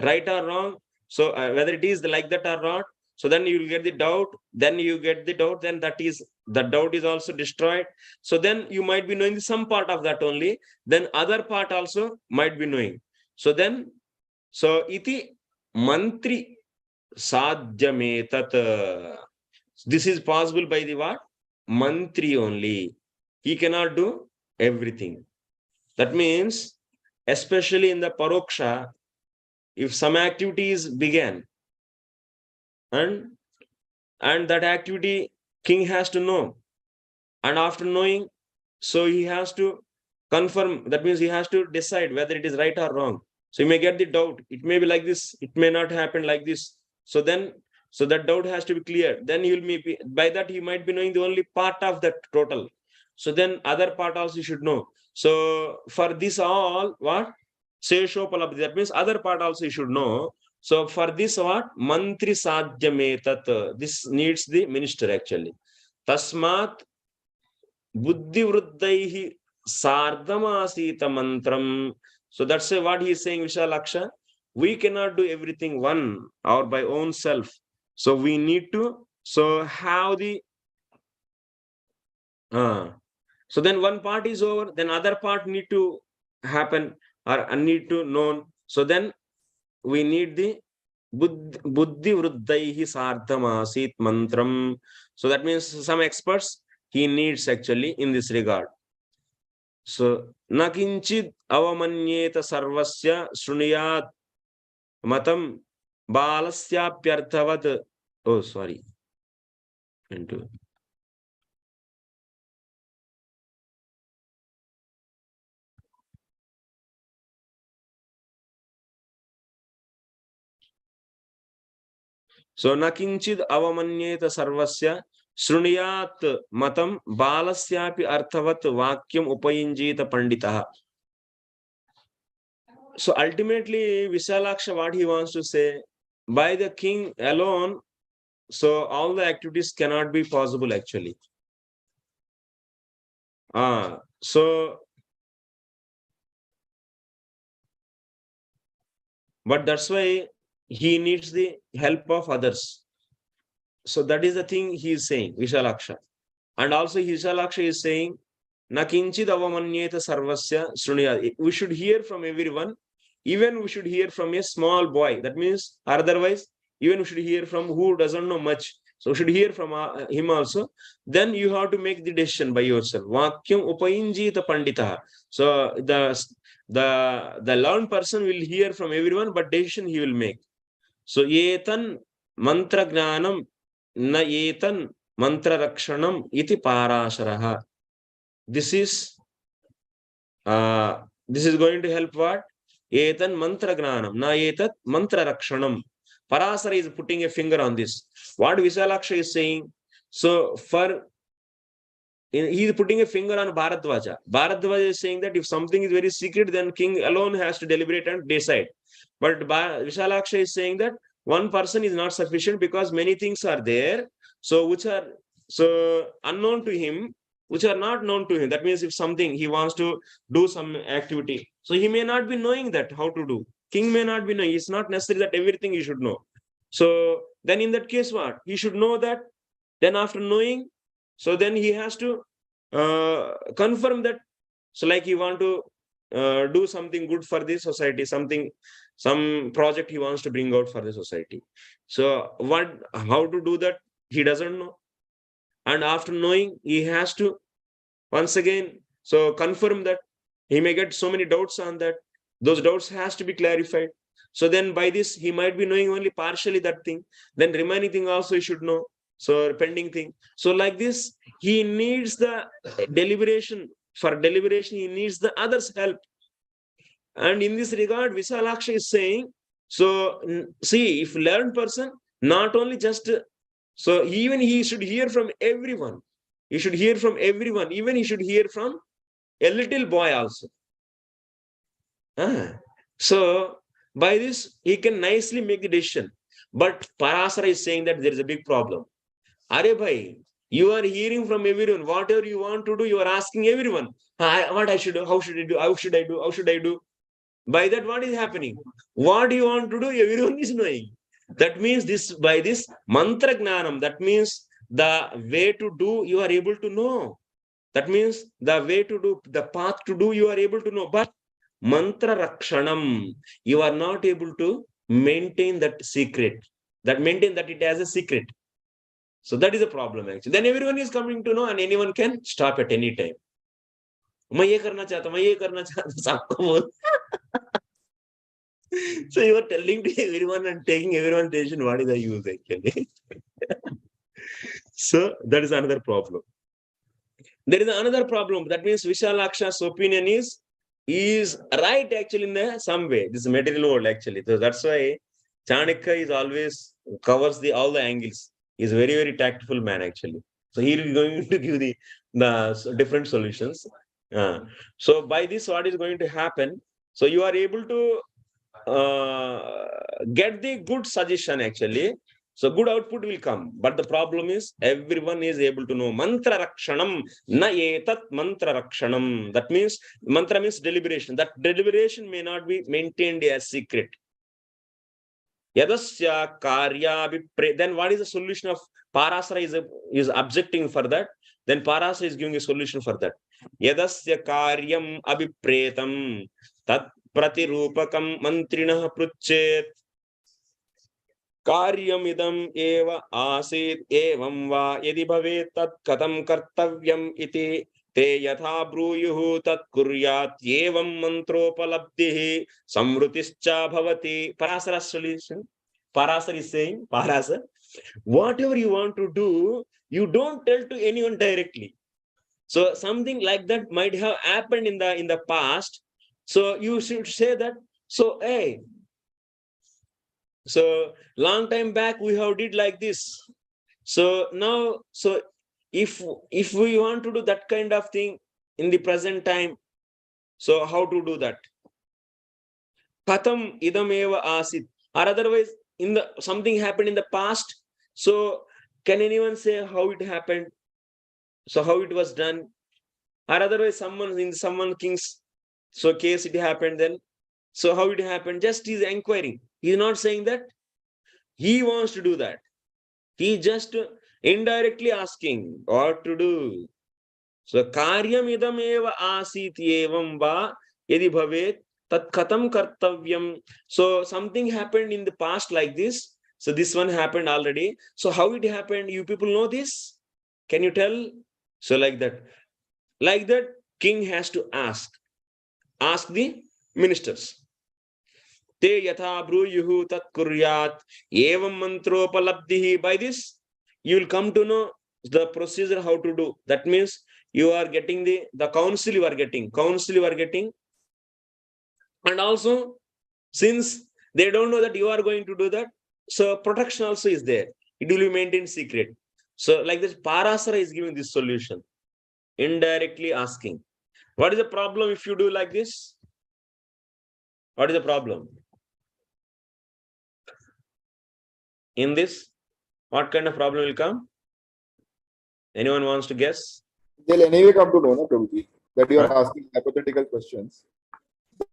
right or wrong. So whether it is like that or not. So then you will get the doubt, then the doubt is also destroyed. So then you might be knowing some part of that only, then other part also might be knowing. So then, so iti mantri sadhyametat. This is possible by the what? Mantri only. He cannot do everything. That means, especially in the paroksha, if some activities began, and that activity king has to know, and after knowing, so he has to confirm. That means he has to decide whether it is right or wrong. So you may get the doubt. It may be like this. It may not happen like this. So then, so that doubt has to be clear. Then he will be, by that he might be knowing the only part of that total. So then other part also you should know. So for this all, what? Seshopalabdhi. That means other part also you should know. So for this what? Mantri sadhyametat. This needs the minister actually. Tasmat buddhi vruddaihi sardhamasita mantram. So that's what he is saying, Vishalaksha. We cannot do everything one or by own self. So we need to have the so then one part is over, then other part need to happen or need to known. So then we need the buddhi vruddaihi sardhamasit mantram. So that means some experts he needs actually in this regard. So nakinchid avamanyeta sarvasya shruniyat matam balasyapyarthavat. Oh, sorry. Into so nakinchid avamanyeta sarvasya shruniyat matam balasyapi arthavat vakyam upayinjita panditaha. So ultimately, Vishalaksha, what he wants to say, by the king alone, so all the activities cannot be possible actually. So but that's why he needs the help of others. So that is the thing he is saying, Vishalaksha. And also Vishalaksha is saying, Nakinchid avamanyeta sarvasya shruniyat. We should hear from everyone. Even we should hear from a small boy. That means, otherwise, even we should hear from who doesn't know much. So we should hear from him also. Then you have to make the decision by yourself. Vakyam upayinjita panditaha. So the learned person will hear from everyone, but decision he will make. So etan mantra gnanam na etan mantra rakshanam iti parasharaha. This is going to help what? Etan mantra gnanam na etat mantra rakshanam. Parasara is putting a finger on this. What Vishalaksha is saying, so he is putting a finger on Bharadwaja. Bharadwaja is saying that if something is very secret, then king alone has to deliberate and decide. But Vishalaksha is saying that one person is not sufficient because many things are there, so which are unknown to him, which are not known to him. That means if something he wants to do some activity, so he may not be knowing that how to do. King may not be knowing. It's not necessary that everything he should know. So then in that case, what? He should know that. Then after knowing, so then he has to confirm that. So like he want to do something good for the society, some project he wants to bring out for the society. So how to do that? He doesn't know. And after knowing, he has to once again, so confirm that. He may get so many doubts on that. Those doubts has to be clarified. So then by this, he might be knowing only partially that thing. Then remaining thing also he should know. So pending thing. So like this, he needs the deliberation. For deliberation, he needs the other's help. And in this regard, Visalaksha is saying, so see, if learned person, not only just, so even he should hear from everyone. He should hear from everyone. Even he should hear from a little boy also. So by this, he can nicely make the decision. But Parasara is saying that there is a big problem. Are bhai, you are hearing from everyone. Whatever you want to do, you are asking everyone. What I should do? How should I do? How should I do? How should I do? By that, what is happening? What you want to do, everyone is knowing. That means this, by this mantra gnanam, that means the way to do, you are able to know. That means the way to do, the path to do, you are able to know. But mantra rakshanam, you are not able to maintain that secret. Maintain that it as a secret. So that is a problem actually. Then everyone is coming to know and anyone can stop at any time. मैं ये करना चाहता हूँ, So you are telling to everyone and taking everyone's attention. What is the use actually? So that is another problem. There is another problem. That means Vishalaksha's opinion is right actually in some way. This is material world actually. So that's why Chanakya is always covers all the angles. He's very, very tactful man actually. So he is going to give the different solutions. So by this, what is going to happen? So you are able to get the good suggestion actually. So good output will come. But the problem is everyone is able to know mantra rakshanam na etat mantra rakshanam. That means mantra means deliberation. That deliberation may not be maintained as secret. Yadasya karya. Then what is the solution of Parasara is objecting for that? Then Parasara is giving a solution for that. Yadasya karyam abhipretam tat pratirupakam mantrinah pruchet karyamidam eva asit evam va yadi bhavet tat katam kartavyam iti te yatha bruyuhu tat kuryat evam mantropalabdhihi samrutischa bhavati. Parasara solution. Parasara is saying, Parasara, whatever you want to do, you don't tell to anyone directly. So something like that might have happened in the past. So you should say that, so hey, so long time back we have did like this. So now, so if we want to do that kind of thing in the present time, so how to do that? Katham idam eva asit. Or otherwise, something happened in the past. So can anyone say how it happened? So how it was done? Or otherwise, someone king's case it happened then. So how it happened? Just he's inquiring. He's not saying that he wants to do that. He just indirectly asking what to do. So karyam idam eva asit evam va yadi bhavet tat katam kartavyam. So something happened in the past like this. So this one happened already. So how it happened? You people know this? Can you tell? So like that. Like that, king has to ask the ministers. Te yatha bruyuhu tat kuryat evam mantropalabdhihi. By this, you will come to know the procedure how to do. That means you are getting the counsel you are getting. And also, since they don't know that you are going to do that, so protection also is there. It will be maintained secret. So like this, Parasara is giving this solution. Indirectly asking. What is the problem if you do like this? What is the problem? In this, what kind of problem will come? Anyone wants to guess? They'll anyway come to know, no, Prabhuji, that you are asking hypothetical questions.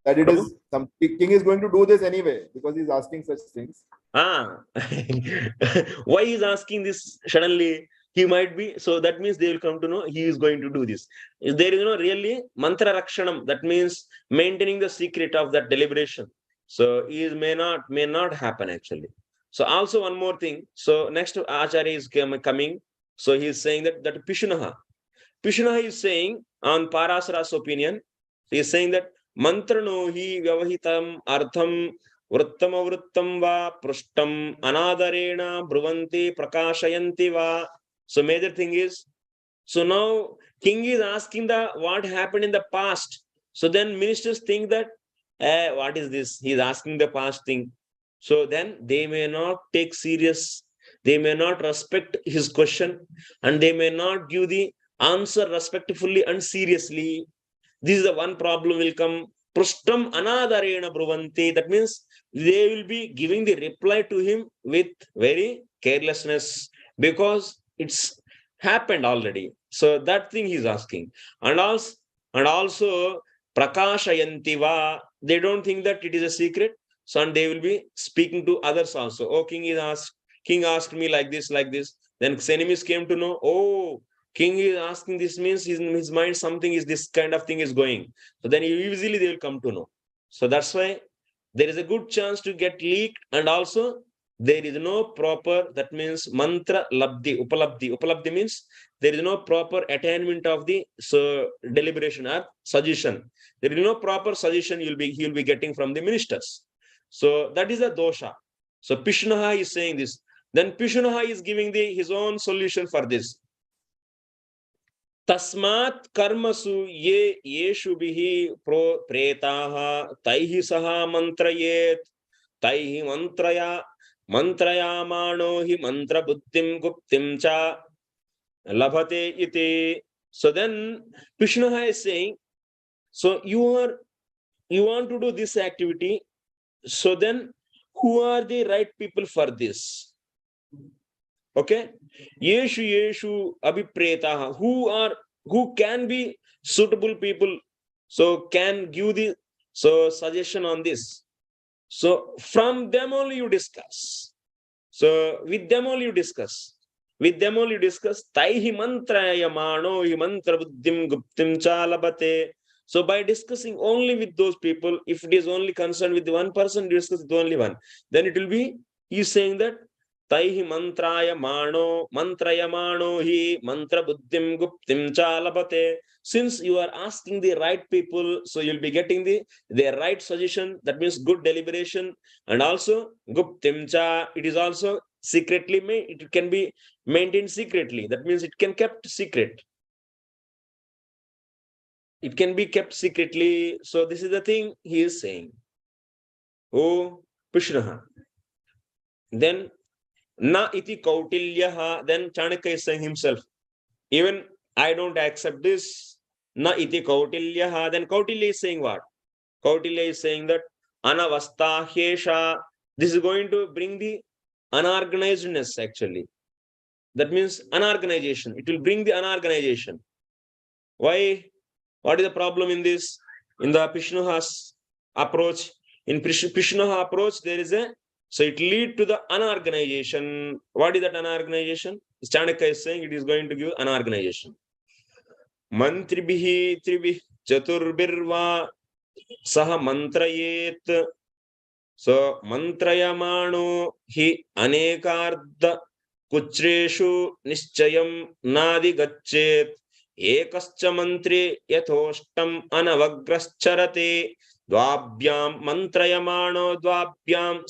That it is some king is going to do this anyway because he's asking such things. Why is asking this suddenly? he might be. So that means they will come to know he is going to do this. If there is no really mantra rakshanam, that means maintaining the secret of that deliberation. So is may not happen actually. So also one more thing. So next Acharya is coming. So he is saying that Pishunaha is saying on Parasara's opinion. He is saying that mantrano hi vyavahitam artham vrittam va prushtam anadarena bruvanti prakashayanti va. So major thing is, so now king is asking the what happened in the past. So then ministers think that, what is this? He is asking the past thing. So then they may not take serious. They may not respect his question, and they may not give the answer respectfully and seriously. This is the one problem will come. Prustam anadarena bruvanti. That means they will be giving the reply to him with very carelessness, because it's happened already. So that thing he's asking. And also prakashayantiva. They don't think that it is a secret. So and they will be speaking to others also. Oh, king asked me like this. Then enemies came to know, oh, king is asking this, means in his mind something is this kind of thing is going. So then easily they will come to know. So that's why there is a good chance to get leaked, and also there is no proper, that means mantra labdhi, upalabdhi. Upalabdhi means there is no proper attainment of the deliberation or suggestion. There is no proper suggestion he will be getting from the ministers. So that is a dosha. So Pishunaha is saying this. Then Pishunaha is giving his own solution for this. Tasmat karmasu ye yeshu bihi pro pretaha taihi saha mantrayet taihi mantrayamano hi mantra buddhim guptim cha labhate iti. So then Pishunaha is saying, so you want to do this activity. So then who are the right people for this? Okay, yeshu abhipretaha, who can be suitable people, so can give the suggestion on this. So from them only you discuss. So with them only you discuss. Taihi mantrayamano hi mantra buddhim guptim cha labhate. So by discussing only with those people, if it is only concerned with one person, discuss with only one, then it will be, he is saying that taihi mantrayamano hi mantra buddhim guptim cha labhate. Since you are asking the right people, so you'll be getting the right suggestion. That means good deliberation, and also guptim cha, it is also secretly made. It can be maintained secretly. That means it can kept secret. It can be kept secretly. So this is the thing he is saying. Oh, Pishunaha. Then na iti kautilyaha. Then Chanakya is saying himself, even I don't accept this. Na iti kautilyaha. Then Kautilya is saying what? Kautilya is saying that anavastha hesha. This is going to bring the unorganizedness actually. That means unorganization. It will bring the unorganization. Why? What is the problem in this? In the Pishunaha's approach, in Pishunaha approach, there is so it lead to the unorganization. What is that unorganization? Chanakya is saying it is going to give unorganization. Mantribihi tribih chaturbirva saha mantrayet. So mantrayamano hi anekarda kuchreshu nischayam nadi gachet. Ekascha mantri yathostam anavagrascharate dvabhyam mantrayamano dvabhyam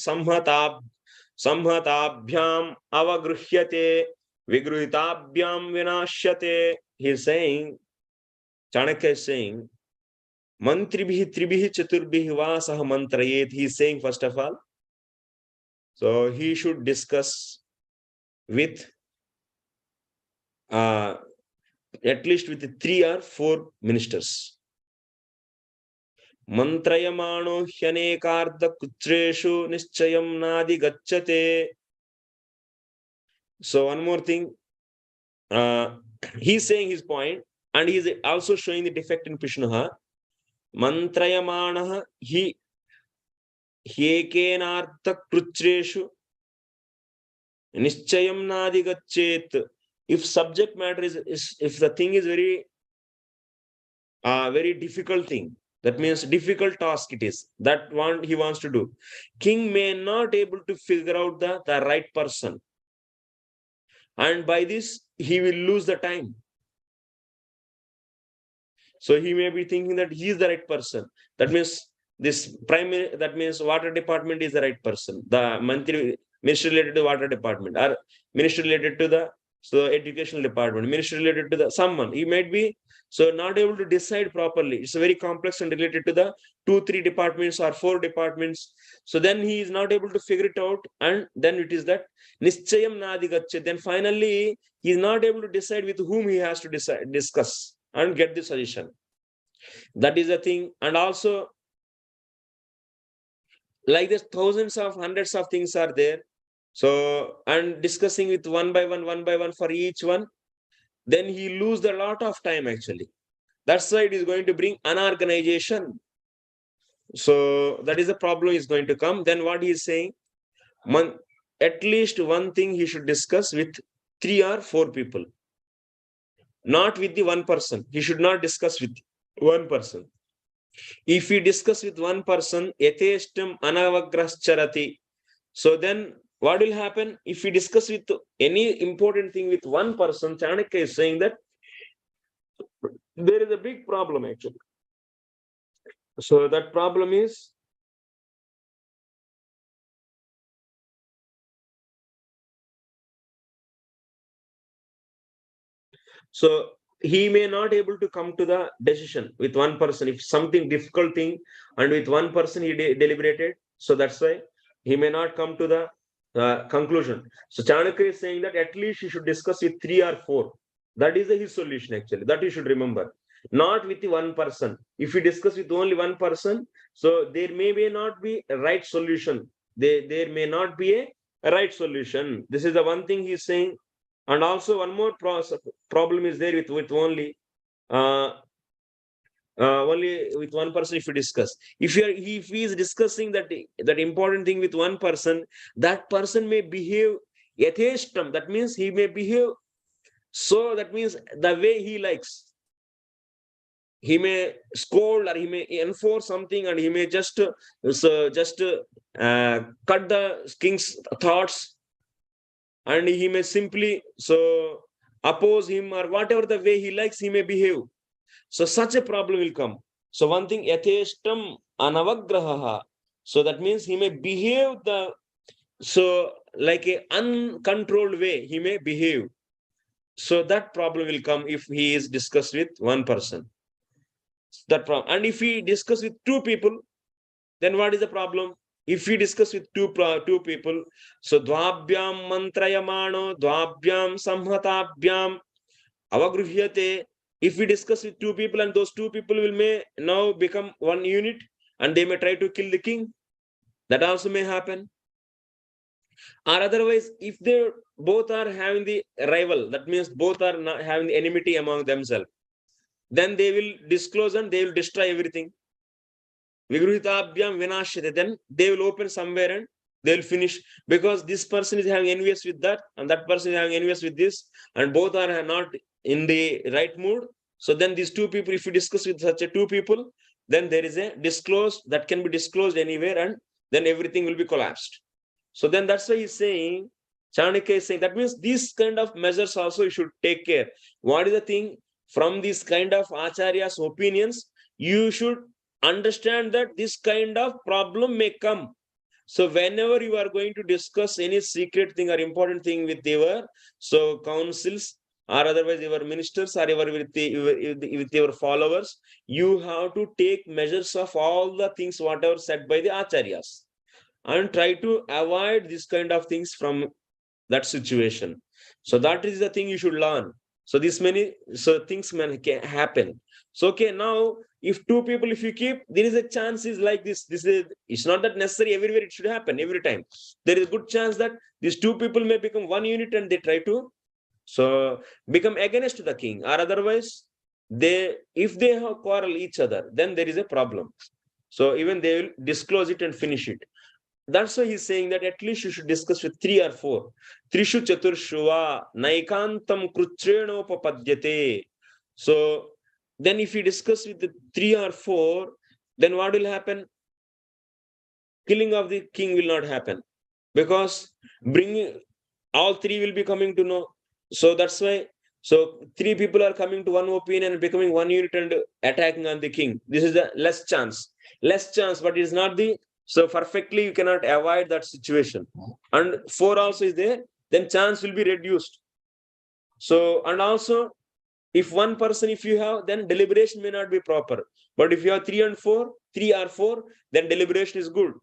samhatabhyam avagruhyate vigruhitabhyam vinashyate. He is saying, Chanakya is saying, mantribihi tribihi chaturbihi va saha mantrayet. He is saying, first of all, so he should discuss with at least with 3 or 4 ministers. Mantrayamano hyanekarda kutreshu nischayam nadi gacchate. So one more thing, he's saying his point, and he's also showing the defect in Pishunaha. Mantrayamanaha hi hyekenartha kutreshu nischayam nadi gacchet. if subject matter is if the thing is very difficult thing, that means difficult task it is, that one he wants to do, king may not able to figure out the right person. And by this, he will lose the time. So he may be thinking that he is the right person. That means this primary, that means water department is the right person. The minister related to water department, or minister related to the educational department, minister related to the someone. He might be so not able to decide properly. It's very complex and related to the 2-3 departments or 4 departments. So then he is not able to figure it out, and then it is that nischayam nadigacche. Then finally he is not able to decide with whom he has to discuss and get the suggestion. That is the thing. And also, like this, thousands of hundreds of things are there. So, and discussing with one by one for each one, then he lose a lot of time actually. That's why it is going to bring unorganization. So that is the problem is going to come. Then what he is saying, at least one thing he should discuss with 3 or 4 people. Not with the one person. He should not discuss with one person. If he discuss with one person, yateshtam anavagrascharati. So then what will happen? If we discuss with any important thing with one person, Chanakya is saying that there is a big problem actually. So that problem is so he may not able to come to the decision with one person. If something difficult thing and with one person he deliberated, so that's why he may not come to the conclusion. So Chanakya is saying that at least he should discuss with 3 or 4. That is his solution actually. That you should remember. Not with the one person. If you discuss with only one person, so there may not be a right solution. There may not be a right solution. This is the one thing he is saying. And also one more problem is there with only with one person. If you discuss, if he is discussing that important thing with one person, that person may behave yatheshtam. That means he may behave. So that means the way he likes. He may scold or he may enforce something, and he may just cut the king's thoughts, and he may simply oppose him, or whatever the way he likes, he may behave. So such a problem will come. So one thing, yatheshtam anavagraha. So that means he may behave like a uncontrolled way he may behave. So that problem will come if he is discussed with one person. That problem. And if he discuss with 2 people, then what is the problem? If we discuss with two people, so dvabhyam mantrayamano, dvabhyam samhatabhyam avagruhyate. If we discuss with 2 people and those 2 people may now become one unit and they may try to kill the king, that also may happen. Or otherwise, if they both are having the rival, that means both are not having the enmity among themselves, then they will disclose and they will destroy everything. Vigruhitabhyam vinashyate. Then they will open somewhere and they will finish, because this person is having envious with that and that person is having envious with this, and both are not in the right mood. So then these 2 people, if you discuss with such a 2 people, then there is a disclosed that can be disclosed anywhere, and then everything will be collapsed. So then that's why he's saying, Chanakya is saying, that means these kind of measures also you should take care. What is the thing? From this kind of Acharya's opinions, you should understand that this kind of problem may come. So whenever you are going to discuss any secret thing or important thing with your councils, or otherwise your ministers, or with your followers, you have to take measures of all the things whatever said by the Acharyas, and try to avoid this kind of things from that situation. So that is the thing you should learn. So things can happen. So okay, now if 2 people, if you keep, there is a chance is like this. It's not that necessary everywhere it should happen every time. There is a good chance that these 2 people may become one unit and they try to become against the king, or otherwise if they have quarrel each other, then there is a problem. So even they will disclose it and finish it. that's why he's saying that at least you should discuss with 3 or 4. Trishu chaturshuva naikantam kruchrenopapadyate. So then if you discuss with the 3 or 4, then what will happen? Killing of the king will not happen, because bringing all 3 will be coming to know. So that's why. So 3 people are coming to one opinion and becoming one unit and attacking on the king. This is the less chance, but it is not the. So perfectly you cannot avoid that situation. And 4 also is there, then chance will be reduced. So, and also if one person, if you have, then deliberation may not be proper. But if you have 3 or 4, then deliberation is good.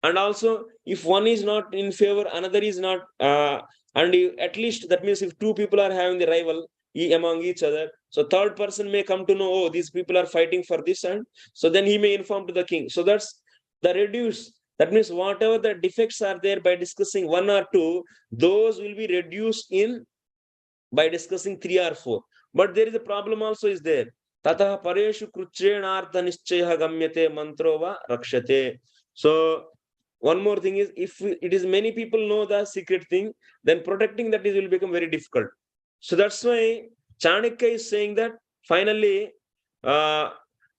And also if one is not in favor, another is not, and at least that means if 2 people are having the rival among each other, so third person may come to know, oh, these people are fighting for this, and so then he may inform to the king. So that's the reduce. That means whatever the defects are there by discussing 1 or 2, those will be reduced in by discussing 3 or 4. But there is a problem also is there. Tata pareshu kruchrena nischaya gamyate mantro va rakshate. So one more thing is, if it is many people know the secret thing, then protecting that will become very difficult. So that's why Chanakya is saying that finally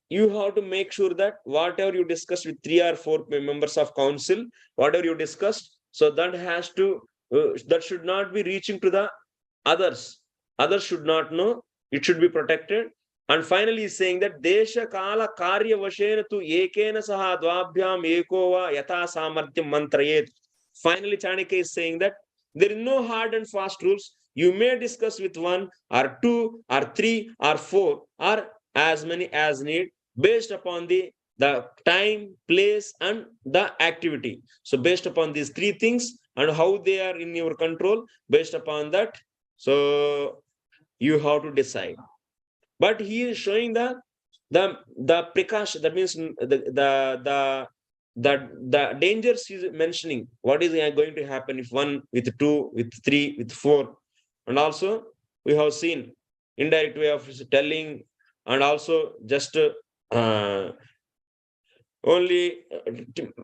you have to make sure that whatever you discuss with 3 or 4 members of council, whatever you discussed, so that has to that should not be reaching to the others. Others should not know. It should be protected. And finally, he's saying that Desha Kala Karya Vashena tu Ekena Saha Dvabhyam Ekova Yata Samartyam Mantrayet. Finally, Chanakya is saying that there is no hard and fast rules. You may discuss with 1 or 2 or 3 or 4 or as many as need, based upon the time, place, and the activity. So based upon these 3 things and how they are in your control, based upon that, so you have to decide. But he is showing the precaution. That means the dangers he is mentioning. What is going to happen if 1 with 2 with 3 with 4, and also we have seen indirect way of telling, and also just only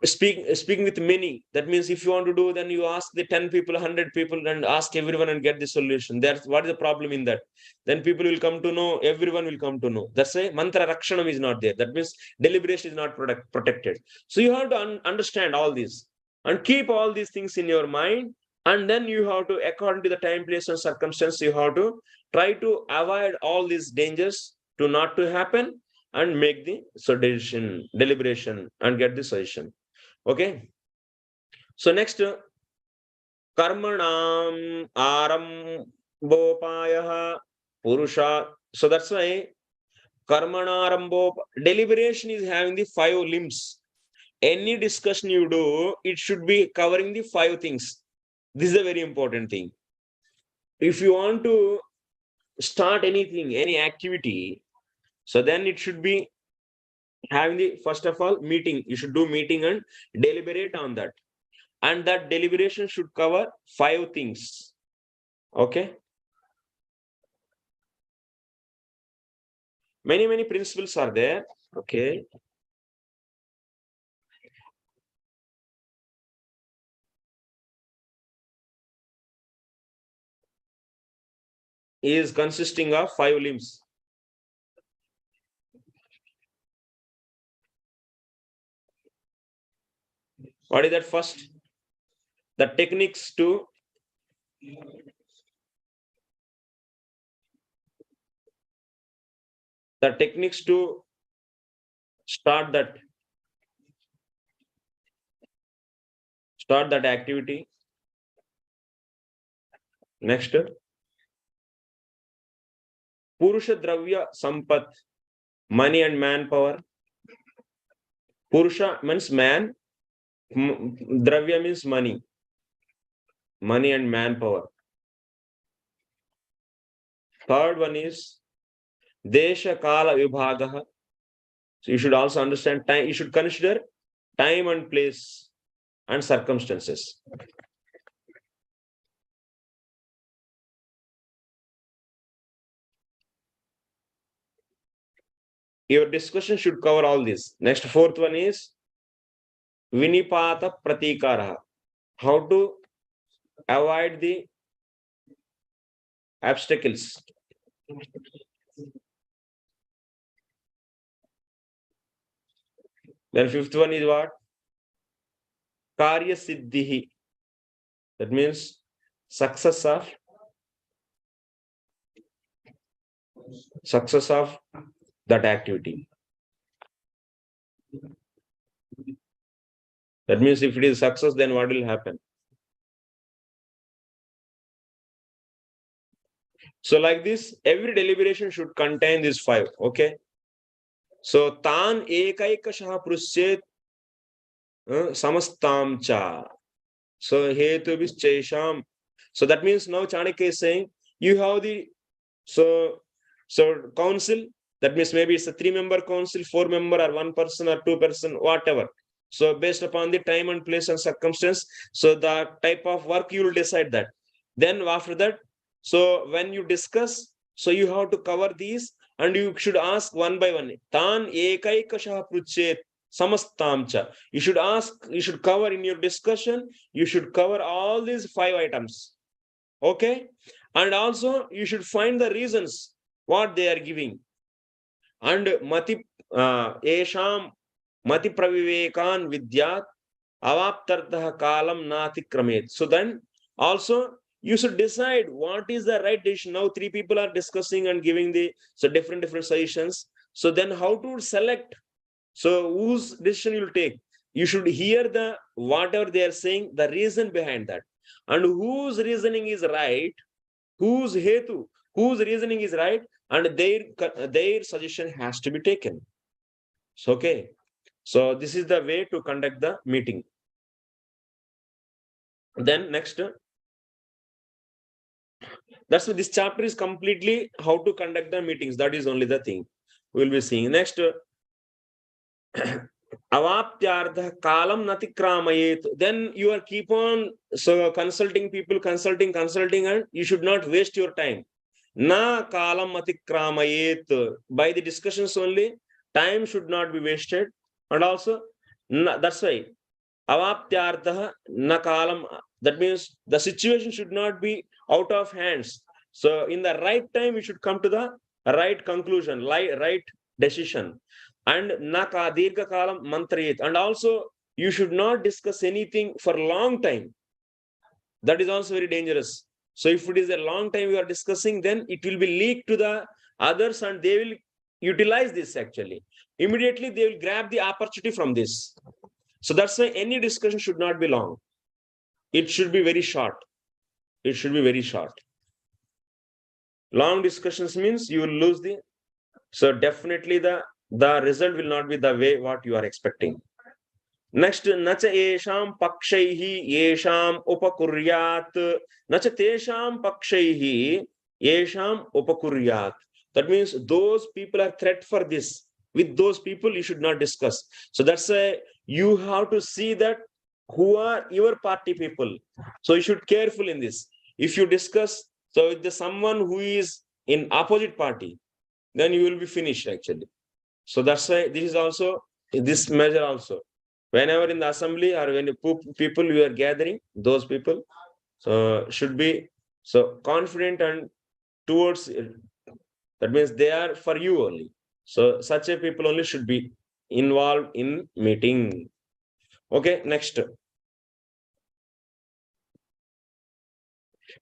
speaking with many. That means if you want to do, then you ask the 10 people, 100 people, and ask everyone and get the solution. That's what is the problem in that. Then people will come to know, everyone will come to know. That's why mantra rakshanam is not there. That means deliberation is not protected. So you have to understand all these and keep all these things in your mind. And then you have to, according to the time, place, and circumstance, you have to try to avoid all these dangers to not to happen, and make the deliberation and get the solution. Okay. So next, karmanam arambopayah purusha. So that's why karmanarambho, deliberation is having the 5 limbs. Any discussion you do, it should be covering the 5 things. This is a very important thing. If you want to start anything, any activity, so then it should be having the, first of all, meeting. You should do meeting and deliberate on that. And that deliberation should cover 5 things. Okay. Many principles are there. Okay. Is consisting of 5 limbs. What is that? First, the techniques to start that activity. Next, Purusha Dravya Sampat, money and manpower. Purusha means man, Dravya means money and manpower. Third one is Desha Kala Vibhagaha. So you should also understand time. You should consider time and place and circumstances. Your discussion should cover all this. Next, 4th one is Vinipata Pratikara. How to avoid the obstacles. Then fifth one is what? Karya Siddhihi. That means success of that activity. That means if it is success, then what will happen? So like this, every deliberation should contain these 5. Okay. So tan ekaikashah pruschet samastam cha. So hetu vischesham. So that means now Chanakya is saying you have the so council. That means maybe it's a 3-member council, 4-member, or 1 person or 2 person, whatever. So based upon the time and place and circumstance, so the type of work you will decide that. Then after that, so when you discuss, so you have to cover these and you should ask one by one. Tan ekaikashah pruchet samastamcha. You should ask, you should cover in your discussion, you should cover all these 5 items. Okay. And also you should find the reasons what they are giving. And mati esham mati pravivekan vidyat avaptartah kalam natikramet. So then also you should decide what is the right decision. Now 3 people are discussing and giving the different suggestions. So then how to select? So whose decision you will take? You should hear the whatever they are saying, the reason behind that, and whose reasoning is right, whose hetu, whose reasoning is right, and their suggestion has to be taken. So okay. So this is the way to conduct the meeting. Then next, that's why this chapter is completely how to conduct the meetings. That is only the thing we'll be seeing. Next, avaptyartha kalam natikramayet. Then you are keep on consulting people, consulting, and you should not waste your time. Na kalam atikramayet. By the discussions only, time should not be wasted. And also, that's why avaptyartha na kalam. That means the situation should not be out of hands. So in the right time, we should come to the right conclusion, right decision. And naka dirgha kalam mantrayet. And also you should not discuss anything for a long time. That is also very dangerous. So if it is a long time we are discussing, then it will be leaked to the others and they will utilize this actually. Immediately they will grab the opportunity from this. So that's why any discussion should not be long. It should be very short. It should be very short. Long discussions means you will lose the, so definitely the result will not be the way what you are expecting. Next, nacha esham pakshaihi yesham upakuryat. Nacha tesham pakshaihi yesham upakuryat. That means those people are threat for this. With those people, you should not discuss. So that's why you have to see that who are your party people. So you should careful in this. If you discuss, so with someone who is in opposite party, then you will be finished actually. So that's why this is also, this measure also. Whenever in the assembly or when people you are gathering, those people, so should be so confident and towards it. That means they are for you only. So such a people only should be involved in meeting. Okay, next.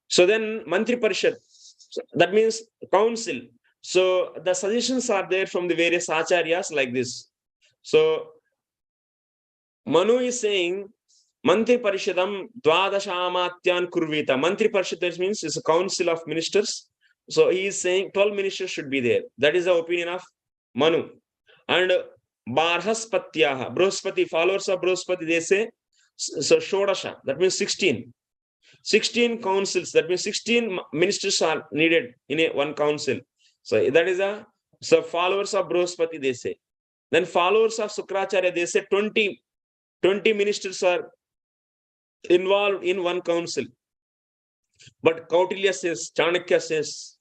So then Mantri Parishad, that means council. So the suggestions are there from the various acharyas like this. So Manu is saying Mantri Parishadam Dvadashamatyan Kurvita. Mantri Parishad means it's a council of ministers. So he is saying 12 ministers should be there. That is the opinion of Manu. And Barhaspatyaha, Bruhaspati, followers of Bruhaspati, they say so Shodasha, that means 16. 16 councils, that means 16 ministers are needed in one council. So that is so followers of Bruhaspati, they say. Then followers of Sukracharya, they say 20 ministers are involved in one council. But Kautilya says, Chanakya says,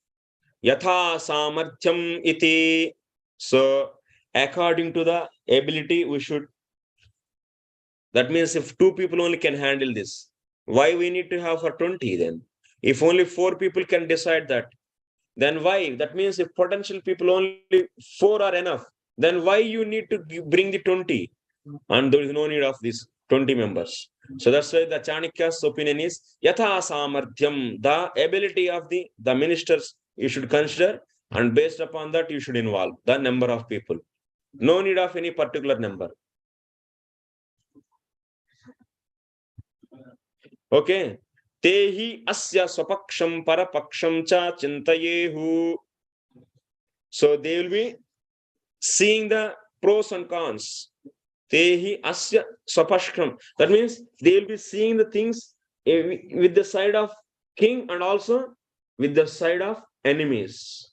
Yatha Samarthyam iti. So according to the ability, we should. That means if 2 people only can handle this, why we need to have for 20 then? If only 4 people can decide that, then why? That means if potential people only 4 are enough, then why you need to bring the 20? And there is no need of these 20 members. So that's why the Chanakya's opinion is Yatha Samarthyam, the ability of the ministers you should consider, and based upon that you should involve the number of people. No need of any particular number. Okay. Tehi asya swapaksham parapaksham cha chintayehu. So they will be seeing the pros and cons. Tehi asya swapaksham. That means they will be seeing the things with the side of king and also with the side of enemies.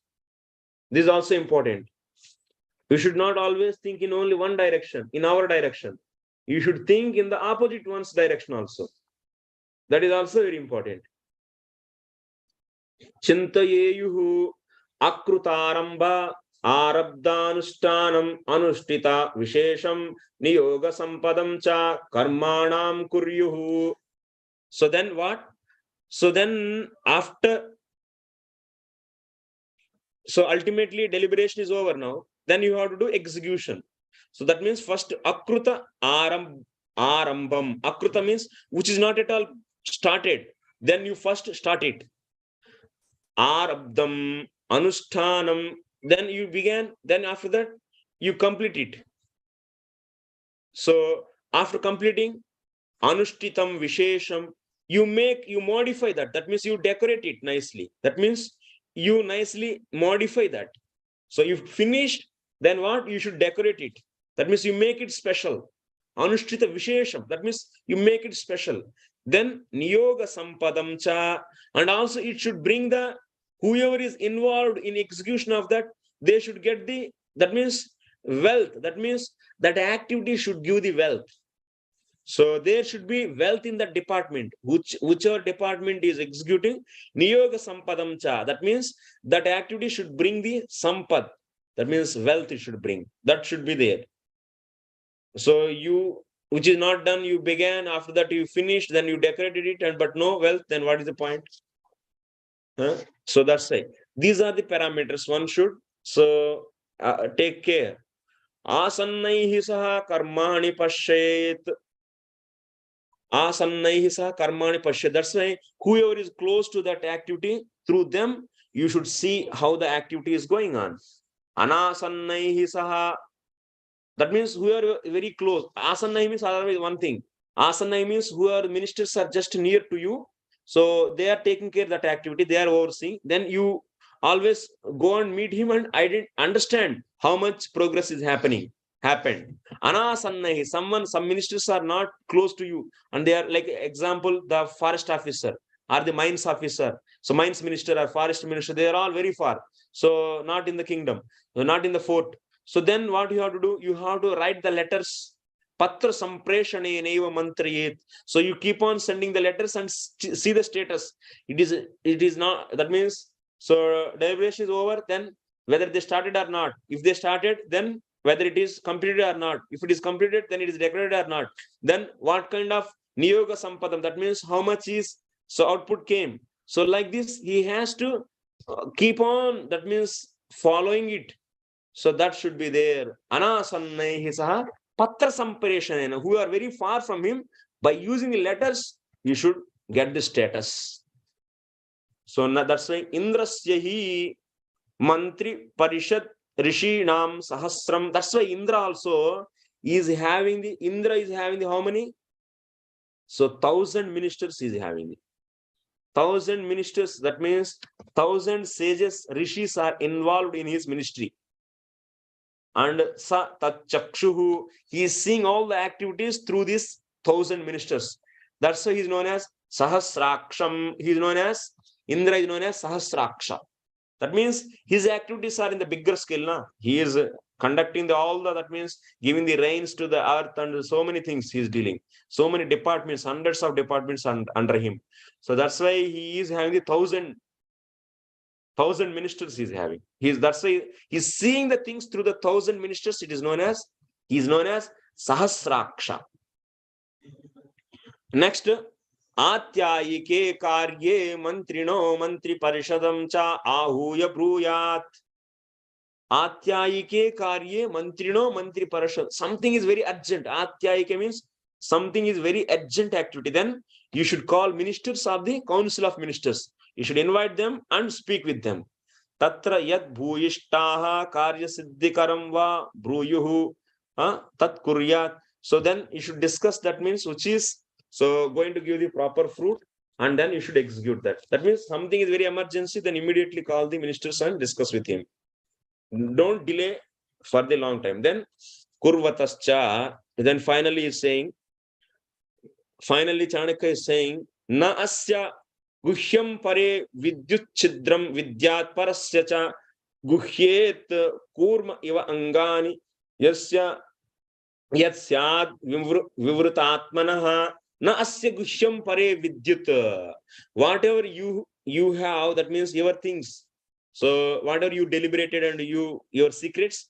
This is also important. You should not always think in only one direction, in our direction. You should think in the opposite one's direction also. That is also very important. Chintayeyuhu akrutaramba arabdanushtanam anushtita vishesham niyoga sampadam cha karmanam kuryuhu. So then what? So then after, so ultimately deliberation is over now. Then you have to do execution. So that means first akruta arambam. Akruta means which is not at all started. Then you first start it. Arabdam, anushtanam. Then you began. Then after that you complete it. So after completing anushtitam vishesham, you modify that. That means you decorate it nicely. That means you nicely modify that. So you finished. Then what? You should decorate it. That means you make it special. Anushtita vishesham. That means you make it special. Then niyoga sampadam cha. And also it should bring the, whoever is involved in execution of that, they should get the, that means wealth. That means that activity should give the wealth. So there should be wealth in that department, whichever department is executing. Niyoga sampadam cha. That means that activity should bring the sampad. That means wealth it should bring. That should be there. So you, which is not done, you began, after that you finished, then you decorated it, and but no wealth, then what is the point? So that's right. These are the parameters one should take care. Asannaihi saha karmani pashyet. Asannaihi saha karmani pashyet. That's why whoever is close to that activity, through them you should see how the activity is going on. Anasannaihi saha. That means who are very close. Asannai means otherwise one thing. Asannai means who are ministers are just near to you. So they are taking care of that activity. They are overseeing. Then you always go and meet him and understand how much progress is happened. Anasannai, some ministers are not close to you. And they are, like example, the forest officer or the mines officer. So mines minister or forest minister, they are all very far. So not in the kingdom, not in the fort. So then what you have to do? You have to write the letters. Patra sampreshane neva mantrayet. So you keep on sending the letters and see the status. It is not, that means, so deliberation is over, then whether they started or not. If they started, then whether it is completed or not. If it is completed, then it is declared or not. Then what kind of niyoga sampadam, that means how much is, so output came. So like this, he has to keep on, that means following it. So that should be there. Anasannaihi saha patra sampreshanena. Who are very far from him, by using the letters, you should get the status. So that's why Indrasyahi mantri parishad rishi nam sahasram. That's why Indra also is having the, Indra is having the how many? So 1,000 ministers is having it. 1,000 ministers, that means 1,000 sages, rishis are involved in his ministry. And sa tat chakshuhu, he is seeing all the activities through these 1,000 ministers. That's why he is known as Sahasraksham. He is known as, Indra is known as Sahasraksha. That means his activities are in the bigger scale. Na? He is conducting that means giving the rains to the earth and so many things he is dealing. So many departments, hundreds of departments under him. So that's why he is having the 1,000 ministers he's having. That's why he's seeing the things through the 1,000 ministers. He is known as Sahasraksha. Next, Atyayike karye mantrino mantri parishadam cha ahuya bruyat. Atyayike karye mantrino mantri parishad. Something is very urgent. Atyayike means something is very urgent activity. Then you should call ministers of the council of ministers. You should invite them and speak with them. Tatra yad bhuyishtaha karya siddhikaram va bruyuhu tat kuryat. So then you should discuss, that means which is so going to give the proper fruit, and then you should execute that. That means something is very emergency, then immediately call the ministers and discuss with him. Don't delay for the long time. Then kurvatascha, then finally is saying, finally Chanakya is saying, na asya guhyam pare vidyut chidram vidyat parasya cha guhyet kurma iva angani yasya yat syad vivrutatmanaha na asya guhyam pare vidyut. Whatever you have, that means your things. So whatever you deliberated and your secrets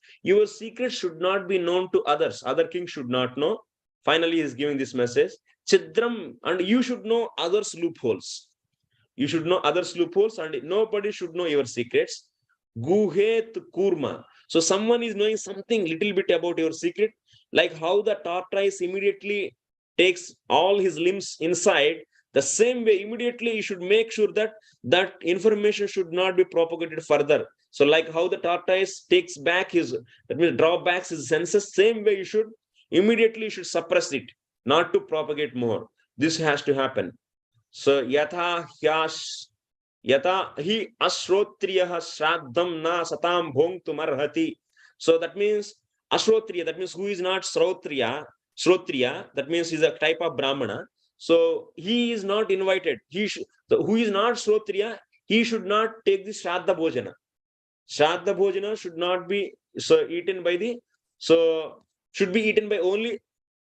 should not be known to others. Other kings should not know. Finally, he is giving this message. Chidram, and you should know others' loopholes. You should know others' loopholes, and nobody should know your secrets. Guhet kurma. So someone is knowing something little bit about your secret, like how the tortoise immediately takes all his limbs inside. The same way, immediately you should make sure that that information should not be propagated further. So like how the tortoise takes back his, that means drawbacks his senses, same way you should immediately suppress it, not to propagate more. This has to happen. So yatha hi ashrotriyah shraddham na satam bhongtum arhati. So that means ashrotriya, that means who is not shrotriya, that means he's a type of brahmana. So he is not invited. So who is not shrotriya, he should not take the shraddha bhojana. Shraddha bhojana should not be eaten by the, should be eaten by only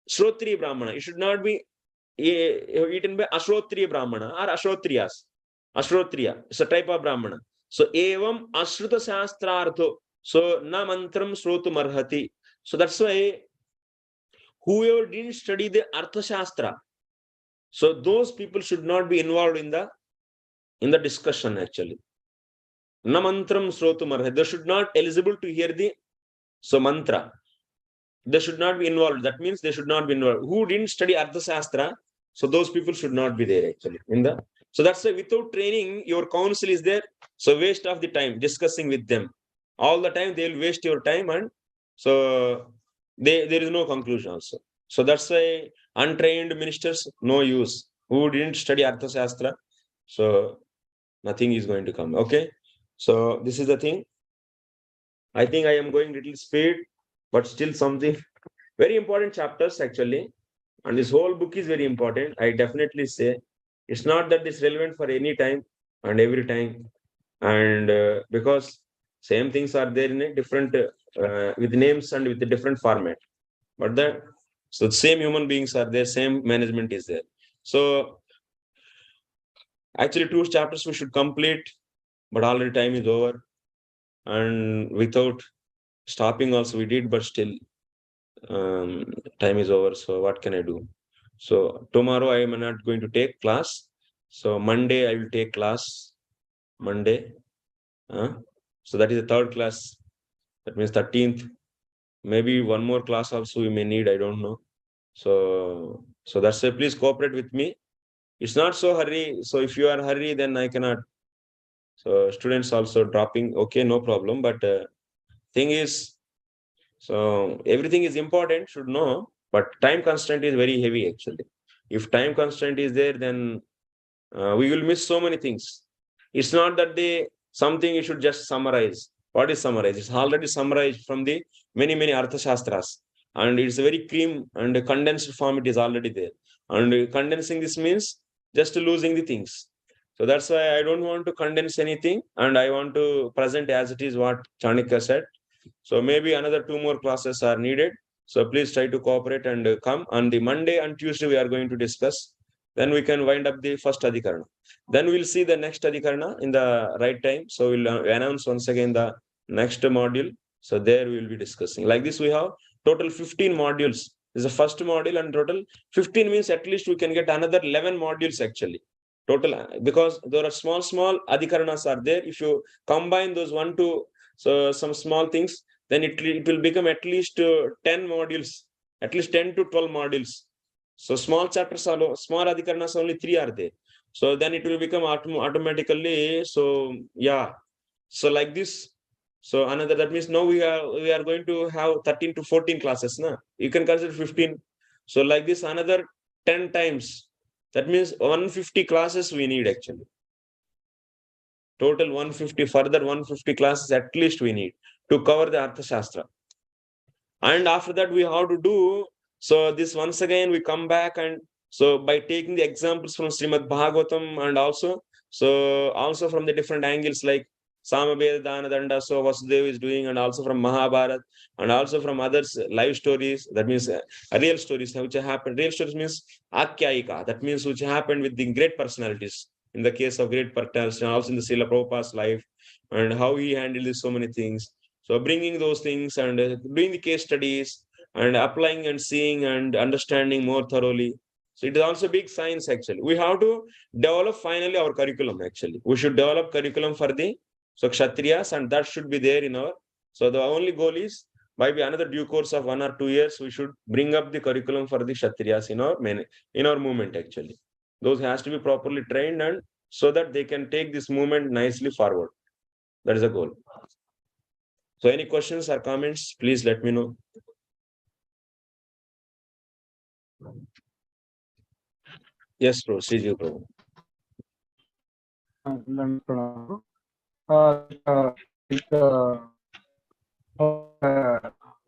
shrotriya brahmana. It should not be eaten by ashrotriya brahmana or ashrotriyas. Ashrotriya is a type of brahmana. So evam Arthaśāstra artho. So na mantram shrotum arhati. So that's why whoever didn't study the Arthaśāstra, so those people should not be involved in the discussion actually. Na mantram shrotum arhati. They should not eligible to hear the mantra. They should not be involved. That means they should not be involved. Who didn't study Arthaśāstra, so those people should not be there actually so that's why without training, your counsel is there. So waste of the time discussing with them. All the time they will waste your time, and so there is no conclusion also. So that's why untrained ministers, no use. Who didn't study Arthaśāstra, so nothing is going to come. Okay. So this is the thing. I think I am going little speed, but still something very important chapters actually. And this whole book is very important. I definitely say it's not that it's relevant for any time and every time. And because same things are there in a different, with names and with a different format. But so the same human beings are there, same management is there. So actually 2 chapters we should complete, but already time is over. And without stopping also we did, but still time is over. So what can I do? So tomorrow I am not going to take class. So Monday I will take class. Monday. So that is the 3rd class. That means 13th. Maybe one more class also we may need. I don't know. So that's why please cooperate with me. It's not so hurry. So if you are hurry, then I cannot. So students also dropping. Okay, no problem. But thing is, so everything is important, should know, but time constraint is very heavy actually. If time constraint is there, then we will miss so many things. It's not that something you should just summarize. What is summarize? It's already summarized from the many Arthaśāstras, and it's a very cream and a condensed form. It is already there, and condensing this means just losing the things. So that's why I don't want to condense anything, and I want to present as it is what Chanakya said. So maybe another 2 more classes are needed. So please try to cooperate and come. On the Monday and Tuesday we are going to discuss. Then we can wind up the first Adhikarana. Then we'll see the next Adhikarana in the right time. So we'll announce once again the next module. So there we will be discussing. Like this we have total 15 modules is the first module, and total 15 means at least we can get another 11 modules actually. Total, because there are small adhikaranas are there. If you combine those one to some small things, then it will become at least 10 modules, at least 10 to 12 modules. So small chapters are small adhikaranas, only 3 are there. So then it will become automatically. So yeah, so like this. So another, that means now we are going to have 13 to 14 classes. Na? You can consider 15. So like this, another 10 times. That means 150 classes we need actually. Total 150, further 150 classes at least we need to cover the Arthaśāstra. And after that we have to do, so this once again we come back, and so by taking the examples from Srimad Bhagavatam, and also from the different angles like Samaveda Dana Danda, so Vasudeva is doing, and also from Mahabharata, and also from others live stories, that means real stories which happened. Real stories means Akyayika, that means which happened with the great personalities. In the case of great personalities, and also in the Srila Prabhupada's life, and how he handled so many things. So bringing those things and doing the case studies and applying and seeing and understanding more thoroughly. So it is also big science actually. We have to develop finally our curriculum actually. We should develop curriculum for the Kshatriyas, and that should be there in our. So the only goal is, maybe another due course of 1 or 2 years, we should bring up the curriculum for the Kshatriyas in our movement actually. Those has to be properly trained, and so that they can take this movement nicely forward. That is the goal. So any questions or comments, please let me know. Yes, bro. Sriju, bro.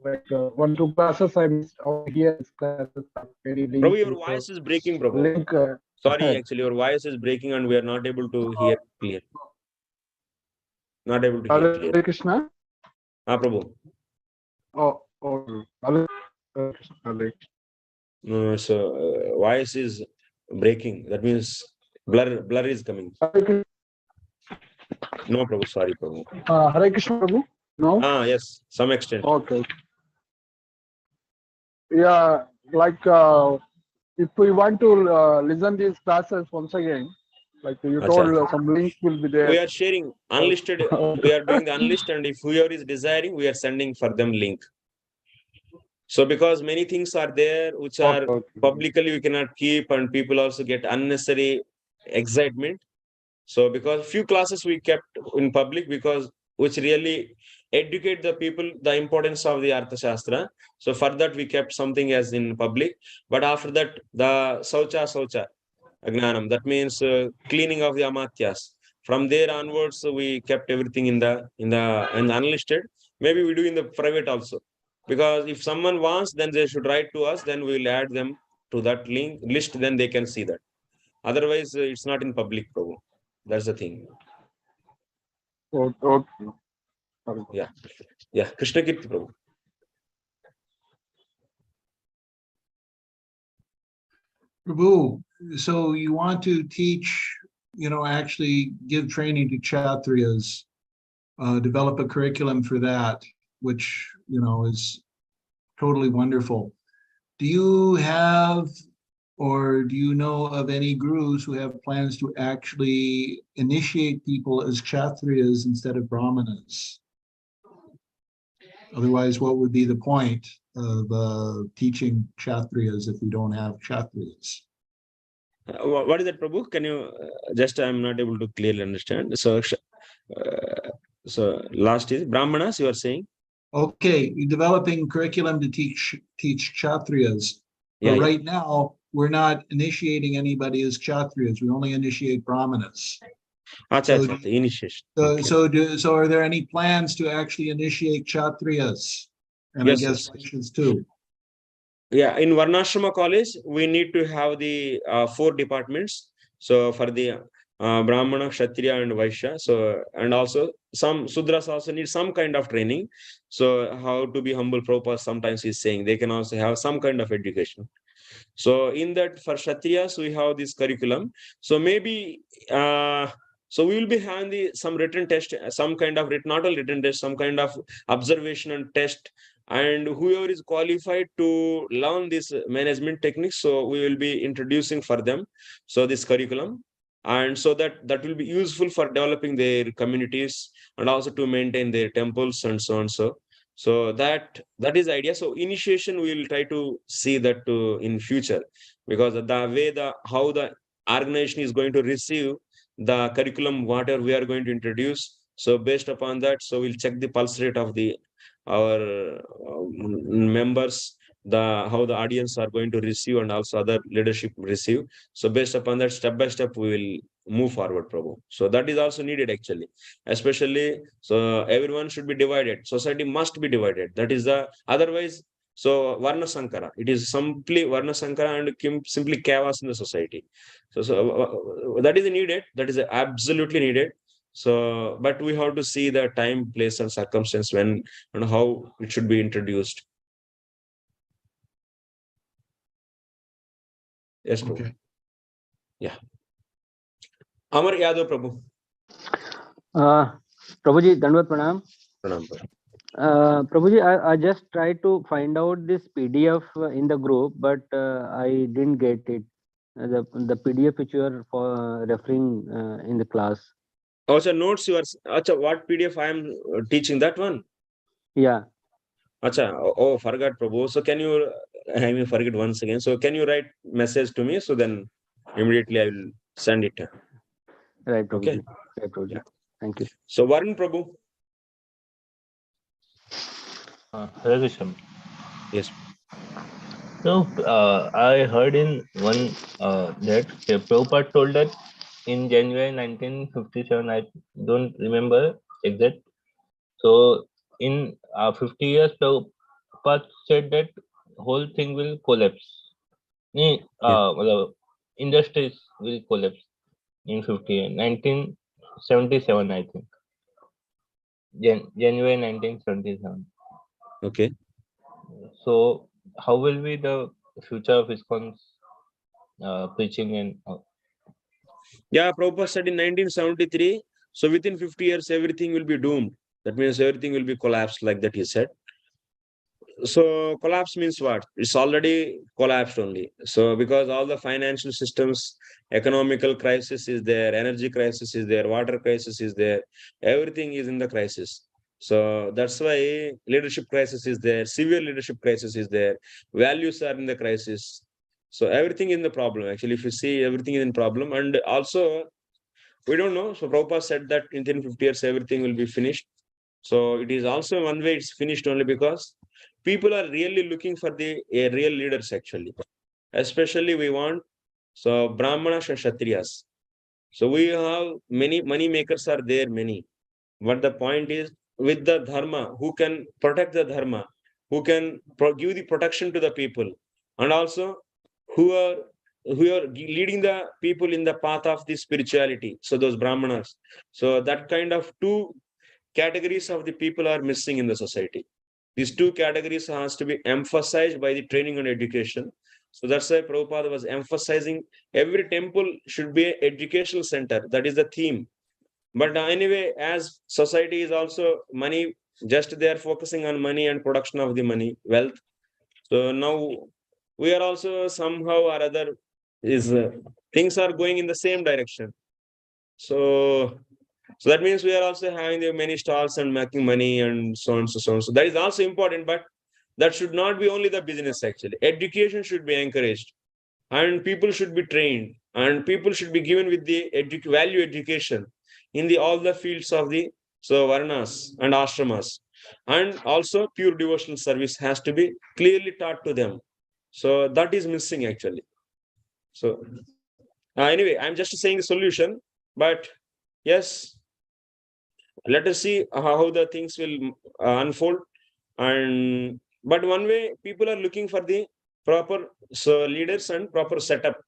Like 1-2 classes I missed out here. Classes are very Bro, your voice is breaking, bro. link. Sorry, actually, your voice is breaking, and we are not able to hear clear. Not able to hear clear. Hare Krishna. Prabhu. Oh, Hare Krishna. No, so voice is breaking. That means blur is coming. No, Prabhu. Sorry, Prabhu. Hare Krishna, Prabhu. No. Yes, some extent. Okay. Yeah, like if we want to listen these classes once again, like you told, some link will be there. We are sharing unlisted. We are doing the unlisted, and if whoever is desiring, we are sending for them link. So because many things are there which are publicly we cannot keep, and people also get unnecessary excitement. So because few classes we kept in public, because which really educate the people the importance of the Arthaśāstra. So for that we kept something as in public. But after that, the Saucha Agnanam, that means cleaning of the Amatyas. From there onwards, we kept everything in the unlisted. Maybe we do in the private also. Because if someone wants, then they should write to us, then we will add them to that list, then they can see that. Otherwise, it's not in public, Prabhu. That's the thing. Okay. Yeah. Krishna Kirti, Prabhu. Prabhu, so you want to teach, actually give training to Kshatriyas, develop a curriculum for that, which, is totally wonderful. Do you have, or do you know of any gurus who have plans to actually initiate people as Kshatriyas instead of Brahmanas? Otherwise, what would be the point of teaching Kshatriyas if we don't have Kshatriyas? What is that, Prabhu? Can you I'm not able to clearly understand. So last is Brahmanas, you are saying? Okay, you're developing curriculum to teach Kshatriyas. But right now, we're not initiating anybody as Kshatriyas. We only initiate Brahmanas. Initiation. So are there any plans to actually initiate Kshatriyas? And Yes, I guess Vaishyas too. Yeah, in Varnashrama college, we need to have the 4 departments. So for the Brahmana, Kshatriya, and Vaishya. So, and also some Sudras also need some kind of training. So how to be humble, Prabhupada sometimes he's saying they can also have some kind of education. So in that, for Kshatriyas, we have this curriculum. So maybe, so we will be having some written test, some kind of not only written test, some kind of observation and test and whoever is qualified to learn this management techniques, so we will be introducing for them so this curriculum, and so that will be useful for developing their communities and also to maintain their temples and so on. So that is the idea. So initiation we will try to see that in future, because the way how the organization is going to receive the curriculum whatever we are going to introduce, so based upon that, so we'll check the pulse rate of the our members, the how the audience are going to receive and also other leadership receive. So based upon that, step by step we will move forward, Prabhu. So that is also needed actually, especially so everyone should be divided, society must be divided, that is the otherwise. So Varna Sankara, it is simply Varna Sankara and simply chaos in the society. So that is needed, that is absolutely needed. So, but we have to see the time, place, and circumstance when and how it should be introduced. Yes, Prabhu. Okay. Yeah. Amar Yadav, Prabhu. Prabhuji, Dandavat Pranam. Pranam, Prabhu. Prabhuji, I just tried to find out this PDF in the group, but I didn't get it. The PDF which you are referring in the class. Also, notes you are. Acha, what PDF I am teaching, that one? Yeah. Acha, oh, forgot, Prabhu. So can you, I may forget once again. So can you write message to me? So then immediately I will send it. Right, Prabhuji. Okay. Right, Prabhuji. Yeah. Thank you. So Varun, Prabhu. Hare Krishna. Yes. So I heard in one that Prabhupada told that in January 1957, I don't remember exact. So in 50 years, Prabhupada said that whole thing will collapse. The industries will collapse in 1977, I think. January 1977. Okay. So how will be the future of ISKCON's preaching and Yeah, Prabhupada said in 1973, so within 50 years, everything will be doomed. That means everything will be collapsed, like that he said. So collapse means what? It's already collapsed only. So because all the financial systems, economical crisis is there, energy crisis is there, water crisis is there, everything is in the crisis. So that's why leadership crisis is there, severe leadership crisis is there, values are in the crisis. So everything in the problem. Actually, if you see, everything is in problem. And also, we don't know. So Prabhupada said that within 50 years, everything will be finished. So it is also one way it's finished only because people are really looking for a real leaders actually. Especially we want so Brahmanas and Kshatriyas. So we have many money makers are there, many. But the point is with the dharma, who can protect the dharma, who can give the protection to the people, and also who are leading the people in the path of the spirituality. So those Brahmanas. So that kind of two categories of the people are missing in the society. These two categories has to be emphasized by the training and education. So that's why Prabhupada was emphasizing every temple should be an educational center. That is the theme. But anyway, as society is also money, just they are focusing on money and production of the money, wealth. So now we are also somehow or other is things are going in the same direction. So that means we are also having the many stalls and making money and so on, so on. So that is also important, but that should not be only the business actually. Education should be encouraged and people should be trained and people should be given with the value education in the all the fields of the varnas and ashramas. And also pure devotional service has to be clearly taught to them. So that is missing actually. So anyway, I'm just saying the solution, but yes, let us see how the things will unfold. And but one way people are looking for the proper leaders and proper setup.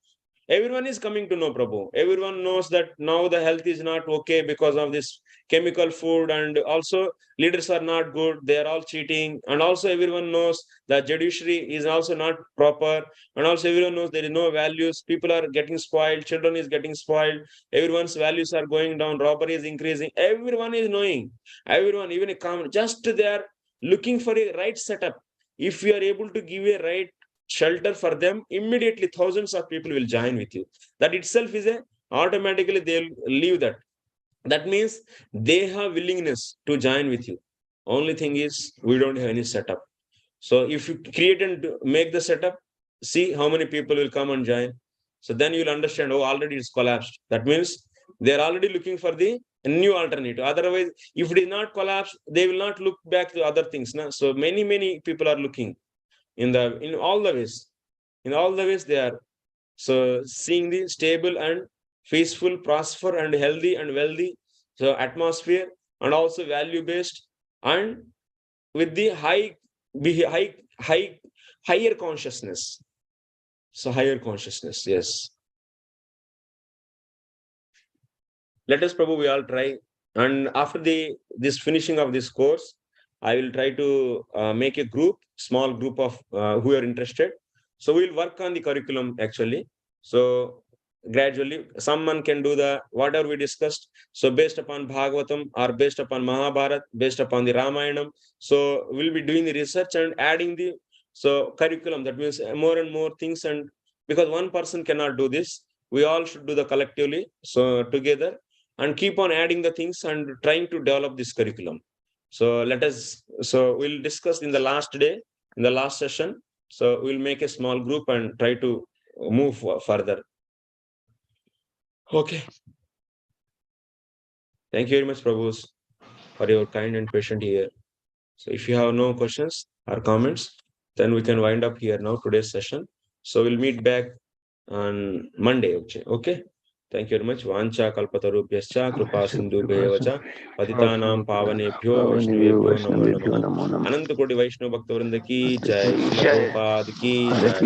Everyone is coming to know, Prabhu. Everyone knows that now the health is not okay because of this chemical food, and also leaders are not good. They are all cheating, and also everyone knows that judiciary is also not proper, and also everyone knows there is no values. People are getting spoiled. Children is getting spoiled. Everyone's values are going down. Robbery is increasing. Everyone is knowing. Everyone, even a common, just they are looking for a right setup. If you are able to give a right shelter for them, immediately thousands of people will join with you. That itself is automatically they'll leave that. That means they have willingness to join with you. Only thing is we don't have any setup. So if you create and make the setup, see how many people will come and join. So then you'll understand, oh, already it's collapsed. That means they're already looking for the new alternative. Otherwise, if it is not collapsed, they will not look back to other things. Na? So many people are looking in all the ways. In all the ways they are. So seeing the stable and peaceful, prosper and healthy and wealthy so atmosphere, and also value based, and with the higher consciousness. So higher consciousness, yes. Let us, Prabhu, we all try. And after this finishing of this course, I will try to make a group, small group of who are interested. So we'll work on the curriculum actually. So gradually, someone can do the whatever we discussed. So based upon Bhagavatam or based upon Mahabharata, based upon the Ramayanam. So we'll be doing the research and adding the curriculum. That means more and more things. And because one person cannot do this, we all should do the collectively. So together and keep on adding the things and trying to develop this curriculum. So we'll discuss in the last day, in the last session. So we'll make a small group and try to move further. Okay. Thank you very much, Prabhus, for your kind and patient ear. So if you have no questions or comments, then we can wind up here now today's session. So we'll meet back on Monday. Okay. Thank you very much. Vancha kalpatarubhyascha kripa sindhubhyevacha patitanam pavanebhyo vaishnavebhyo namo namo. Ananta Koti Vaishnava Bhakta Vrinda ki jai. Srila Prabhupada ki jai.